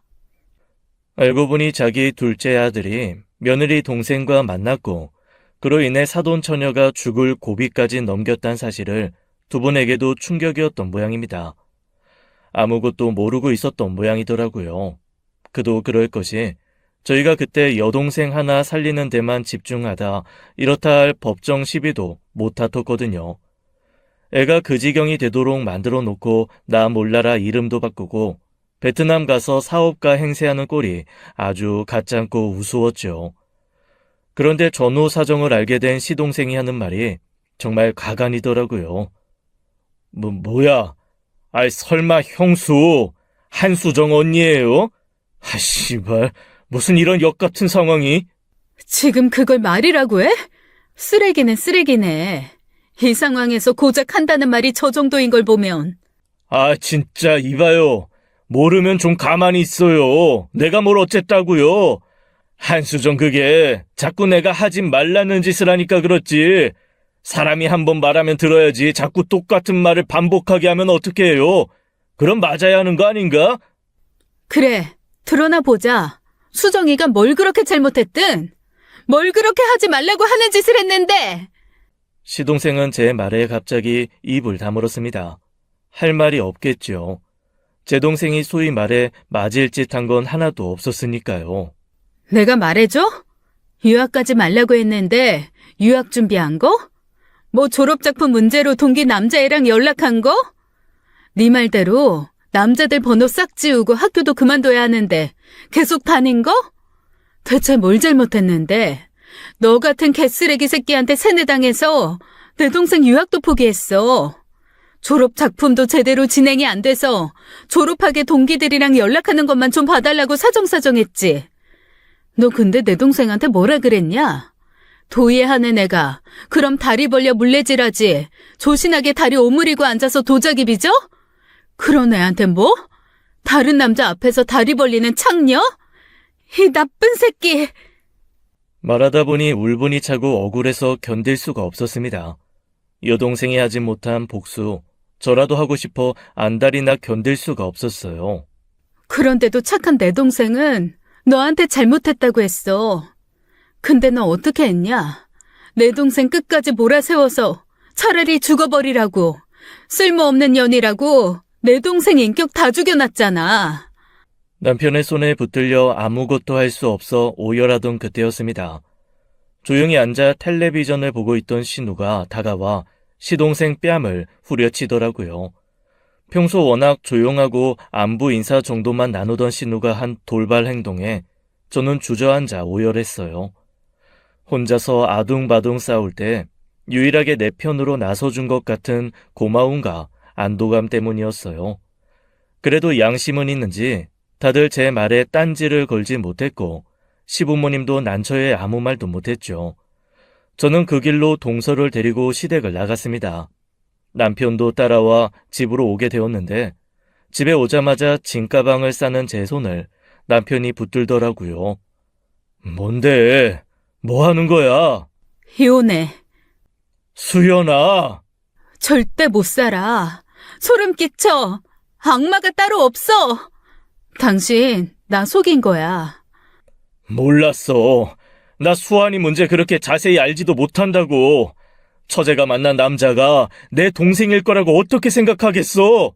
알고 보니 자기 둘째 아들이 며느리 동생과 만났고 그로 인해 사돈 처녀가 죽을 고비까지 넘겼다는 사실을 두 분에게도 충격이었던 모양입니다. 아무것도 모르고 있었던 모양이더라고요. 그도 그럴 것이 저희가 그때 여동생 하나 살리는 데만 집중하다 이렇다 할 법정 시비도 못 다퉜거든요. 애가 그 지경이 되도록 만들어 놓고 나 몰라라 이름도 바꾸고 베트남 가서 사업가 행세하는 꼴이 아주 가짱고 우스웠죠. 그런데 전후 사정을 알게 된 시동생이 하는 말이 정말 가관이더라고요. 뭐야? 아이, 설마 형수, 한수정 언니예요? 아, 씨발, 무슨 이런 역 같은 상황이? 지금 그걸 말이라고 해? 쓰레기는 쓰레기네. 이 상황에서 고작 한다는 말이 저 정도인 걸 보면. 아, 진짜, 이봐요. 모르면 좀 가만히 있어요. 내가 뭘 어쨌다고요. 한수정 그게 자꾸 내가 하지 말라는 짓을 하니까 그렇지. 사람이 한번 말하면 들어야지 자꾸 똑같은 말을 반복하게 하면 어떻게 해요? 그럼 맞아야 하는 거 아닌가? 그래, 드러나 보자. 수정이가 뭘 그렇게 잘못했든, 뭘 그렇게 하지 말라고 하는 짓을 했는데. 시동생은 제 말에 갑자기 입을 다물었습니다. 할 말이 없겠죠. 제 동생이 소위 말해 맞을 짓 한 건 하나도 없었으니까요. 내가 말해줘? 유학까지 말라고 했는데 유학 준비한 거? 뭐 졸업작품 문제로 동기 남자애랑 연락한 거? 네 말대로 남자들 번호 싹 지우고 학교도 그만둬야 하는데 계속 다닌 거? 대체 뭘 잘못했는데? 너 같은 개쓰레기 새끼한테 세뇌당해서 내 동생 유학도 포기했어. 졸업작품도 제대로 진행이 안 돼서 졸업하게 동기들이랑 연락하는 것만 좀 봐달라고 사정사정했지. 너 근데 내 동생한테 뭐라 그랬냐? 도예하는 애가 그럼 다리 벌려 물레질하지 조신하게 다리 오므리고 앉아서 도자기 빚어? 그런 애한테 뭐? 다른 남자 앞에서 다리 벌리는 창녀? 이 나쁜 새끼! 말하다 보니 울분이 차고 억울해서 견딜 수가 없었습니다. 여동생이 하지 못한 복수, 저라도 하고 싶어 안달이나 견딜 수가 없었어요. 그런데도 착한 내 동생은 너한테 잘못했다고 했어. 근데 너 어떻게 했냐? 내 동생 끝까지 몰아세워서 차라리 죽어버리라고, 쓸모없는 년이라고 내 동생 인격 다 죽여놨잖아. 남편의 손에 붙들려 아무것도 할 수 없어 오열하던 그때였습니다. 조용히 앉아 텔레비전을 보고 있던 신우가 다가와 시동생 뺨을 후려치더라고요. 평소 워낙 조용하고 안부 인사 정도만 나누던 신우가 한 돌발 행동에 저는 주저앉아 오열했어요. 혼자서 아둥바둥 싸울 때 유일하게 내 편으로 나서준 것 같은 고마움과 안도감 때문이었어요. 그래도 양심은 있는지 다들 제 말에 딴지를 걸지 못했고 시부모님도 난처해 아무 말도 못했죠. 저는 그 길로 동서를 데리고 시댁을 나갔습니다. 남편도 따라와 집으로 오게 되었는데 집에 오자마자 짐가방을 싸는 제 손을 남편이 붙들더라고요. 뭔데? 뭐 하는 거야? 이혼해. 수연아! 절대 못 살아. 소름 끼쳐. 악마가 따로 없어. 당신 나 속인 거야. 몰랐어. 나 수환이 문제 그렇게 자세히 알지도 못한다고. 처제가 만난 남자가 내 동생일 거라고 어떻게 생각하겠어?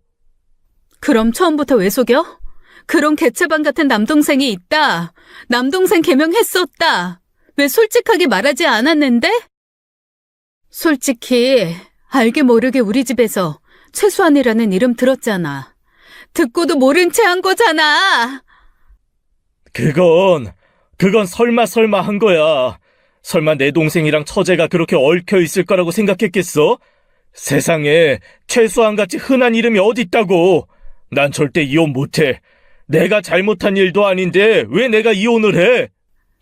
그럼 처음부터 왜 속여? 그런 개체반 같은 남동생이 있다. 남동생 개명했었다. 왜 솔직하게 말하지 않았는데? 솔직히 알게 모르게 우리 집에서 최수환이라는 이름 들었잖아. 듣고도 모른 채 한 거잖아. 그건 설마 한 거야. 설마 내 동생이랑 처제가 그렇게 얽혀 있을 거라고 생각했겠어? 세상에 최수환같이 흔한 이름이 어딨다고. 난 절대 이혼 못해. 내가 잘못한 일도 아닌데 왜 내가 이혼을 해?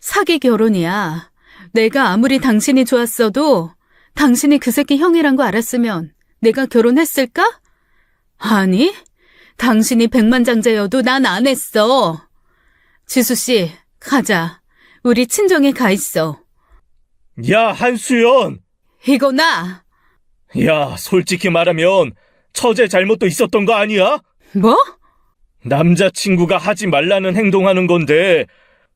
사기 결혼이야. 내가 아무리 당신이 좋았어도 당신이 그 새끼 형이란 거 알았으면 내가 결혼했을까? 아니, 당신이 백만장자여도 난 안 했어. 지수씨, 가자. 우리 친정에 가 있어. 야, 한수연! 이거 나! 야, 솔직히 말하면 처제 잘못도 있었던 거 아니야? 뭐? 남자친구가 하지 말라는 행동하는 건데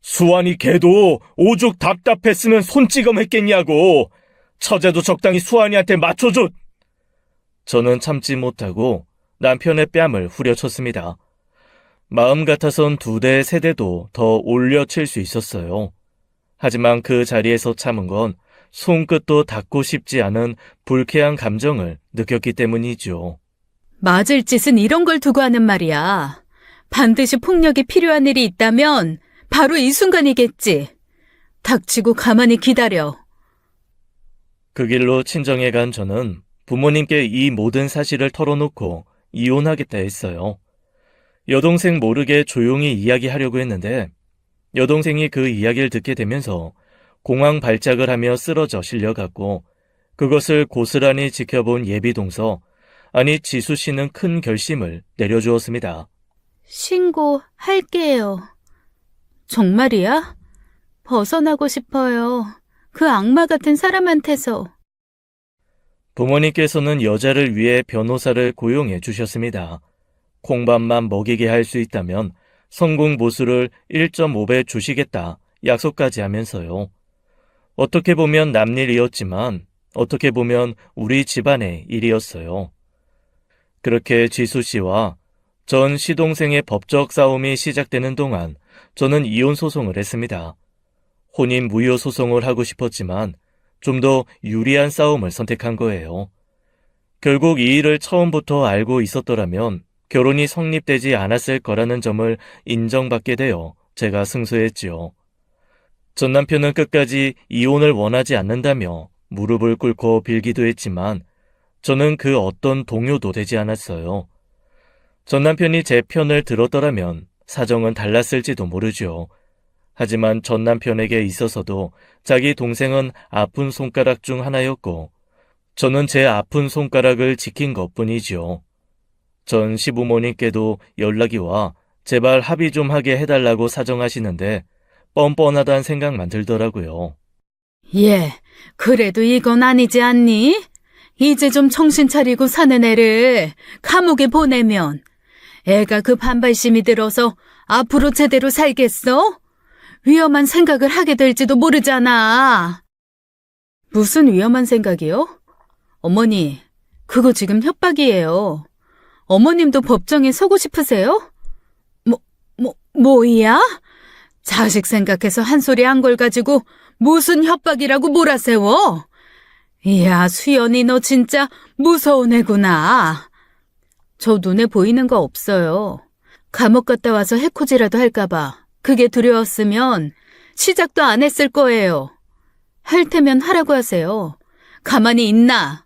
수환이 걔도 오죽 답답했으면 손찌검했겠냐고. 처제도 적당히 수환이한테 맞춰줘. 저는 참지 못하고 남편의 뺨을 후려쳤습니다. 마음 같아선 2대, 3대도 더 올려칠 수 있었어요. 하지만 그 자리에서 참은 건 손끝도 닿고 싶지 않은 불쾌한 감정을 느꼈기 때문이죠. 맞을 짓은 이런 걸 두고 하는 말이야. 반드시 폭력이 필요한 일이 있다면 바로 이 순간이겠지. 닥치고 가만히 기다려. 그 길로 친정에 간 저는 부모님께 이 모든 사실을 털어놓고 이혼하겠다 했어요. 여동생 모르게 조용히 이야기하려고 했는데 여동생이 그 이야기를 듣게 되면서 공황 발작을 하며 쓰러져 실려갔고 그것을 고스란히 지켜본 예비동서, 아니 지수 씨는 큰 결심을 내려주었습니다. 신고할게요. 정말이야? 벗어나고 싶어요. 그 악마 같은 사람한테서. 부모님께서는 여자를 위해 변호사를 고용해 주셨습니다. 콩밥만 먹이게 할 수 있다면 성공 보수를 1.5배 주시겠다 약속까지 하면서요. 어떻게 보면 남일이었지만 어떻게 보면 우리 집안의 일이었어요. 그렇게 지수 씨와 전 시동생의 법적 싸움이 시작되는 동안 저는 이혼 소송을 했습니다. 혼인 무효 소송을 하고 싶었지만 좀 더 유리한 싸움을 선택한 거예요. 결국 이 일을 처음부터 알고 있었더라면 결혼이 성립되지 않았을 거라는 점을 인정받게 되어 제가 승소했지요. 전 남편은 끝까지 이혼을 원하지 않는다며 무릎을 꿇고 빌기도 했지만 저는 그 어떤 동요도 되지 않았어요. 전 남편이 제 편을 들었더라면 사정은 달랐을지도 모르죠. 하지만 전 남편에게 있어서도 자기 동생은 아픈 손가락 중 하나였고 저는 제 아픈 손가락을 지킨 것뿐이지요. 전 시부모님께도 연락이 와 제발 합의 좀 하게 해달라고 사정하시는데 뻔뻔하다는 생각만 들더라고요. 예, 그래도 이건 아니지 않니? 이제 좀 정신 차리고 사는 애를 감옥에 보내면 애가 그 반발심이 들어서 앞으로 제대로 살겠어? 위험한 생각을 하게 될지도 모르잖아. 무슨 위험한 생각이요? 어머니, 그거 지금 협박이에요. 어머님도 법정에 서고 싶으세요? 뭐야? 자식 생각해서 한 소리 한 걸 가지고 무슨 협박이라고 몰아세워? 이야, 수연이 너 진짜 무서운 애구나. 저 눈에 보이는 거 없어요. 감옥 갔다 와서 해코지라도 할까봐. 그게 두려웠으면 시작도 안 했을 거예요. 할 테면 하라고 하세요. 가만히 있나?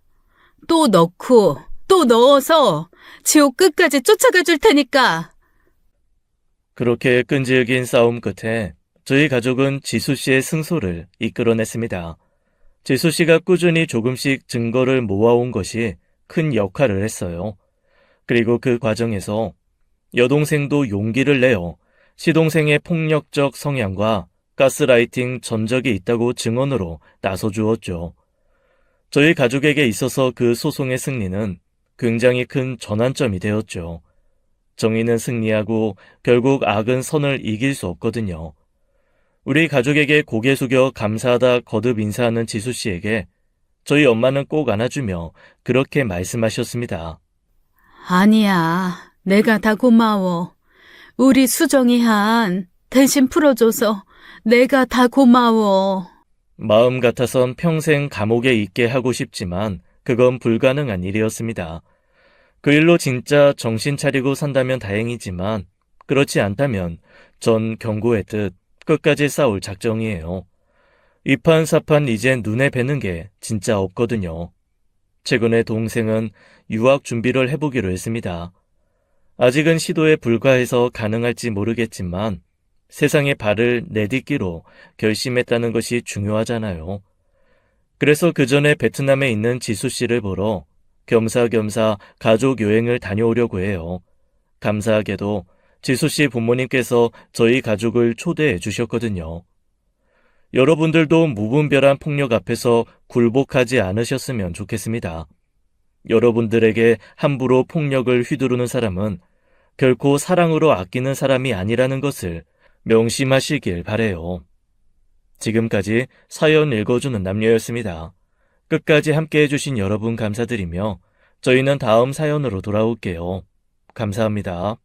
또 넣고 또 넣어서 지옥 끝까지 쫓아가 줄 테니까. 그렇게 끈질긴 싸움 끝에 저희 가족은 지수 씨의 승소를 이끌어냈습니다. 지수 씨가 꾸준히 조금씩 증거를 모아온 것이 큰 역할을 했어요. 그리고 그 과정에서 여동생도 용기를 내어 시동생의 폭력적 성향과 가스라이팅 전적이 있다고 증언으로 나서주었죠. 저희 가족에게 있어서 그 소송의 승리는 굉장히 큰 전환점이 되었죠. 정의는 승리하고 결국 악은 선을 이길 수 없거든요. 우리 가족에게 고개 숙여 감사하다 거듭 인사하는 지수 씨에게 저희 엄마는 꼭 안아주며 그렇게 말씀하셨습니다. 아니야, 내가 다 고마워. 우리 수정이 한 대신 풀어줘서 내가 다 고마워. 마음 같아선 평생 감옥에 있게 하고 싶지만 그건 불가능한 일이었습니다. 그 일로 진짜 정신 차리고 산다면 다행이지만 그렇지 않다면 전 경고했듯 끝까지 싸울 작정이에요. 이판사판 이젠 눈에 뵈는 게 진짜 없거든요. 최근에 동생은 유학 준비를 해보기로 했습니다. 아직은 시도에 불과해서 가능할지 모르겠지만 세상에 발을 내딛기로 결심했다는 것이 중요하잖아요. 그래서 그 전에 베트남에 있는 지수 씨를 보러 겸사겸사 가족 여행을 다녀오려고 해요. 감사하게도 지수 씨 부모님께서 저희 가족을 초대해 주셨거든요. 여러분들도 무분별한 폭력 앞에서 굴복하지 않으셨으면 좋겠습니다. 여러분들에게 함부로 폭력을 휘두르는 사람은 결코 사랑으로 아끼는 사람이 아니라는 것을 명심하시길 바래요. 지금까지 사연 읽어주는 남녀였습니다. 끝까지 함께 해주신 여러분 감사드리며 저희는 다음 사연으로 돌아올게요. 감사합니다.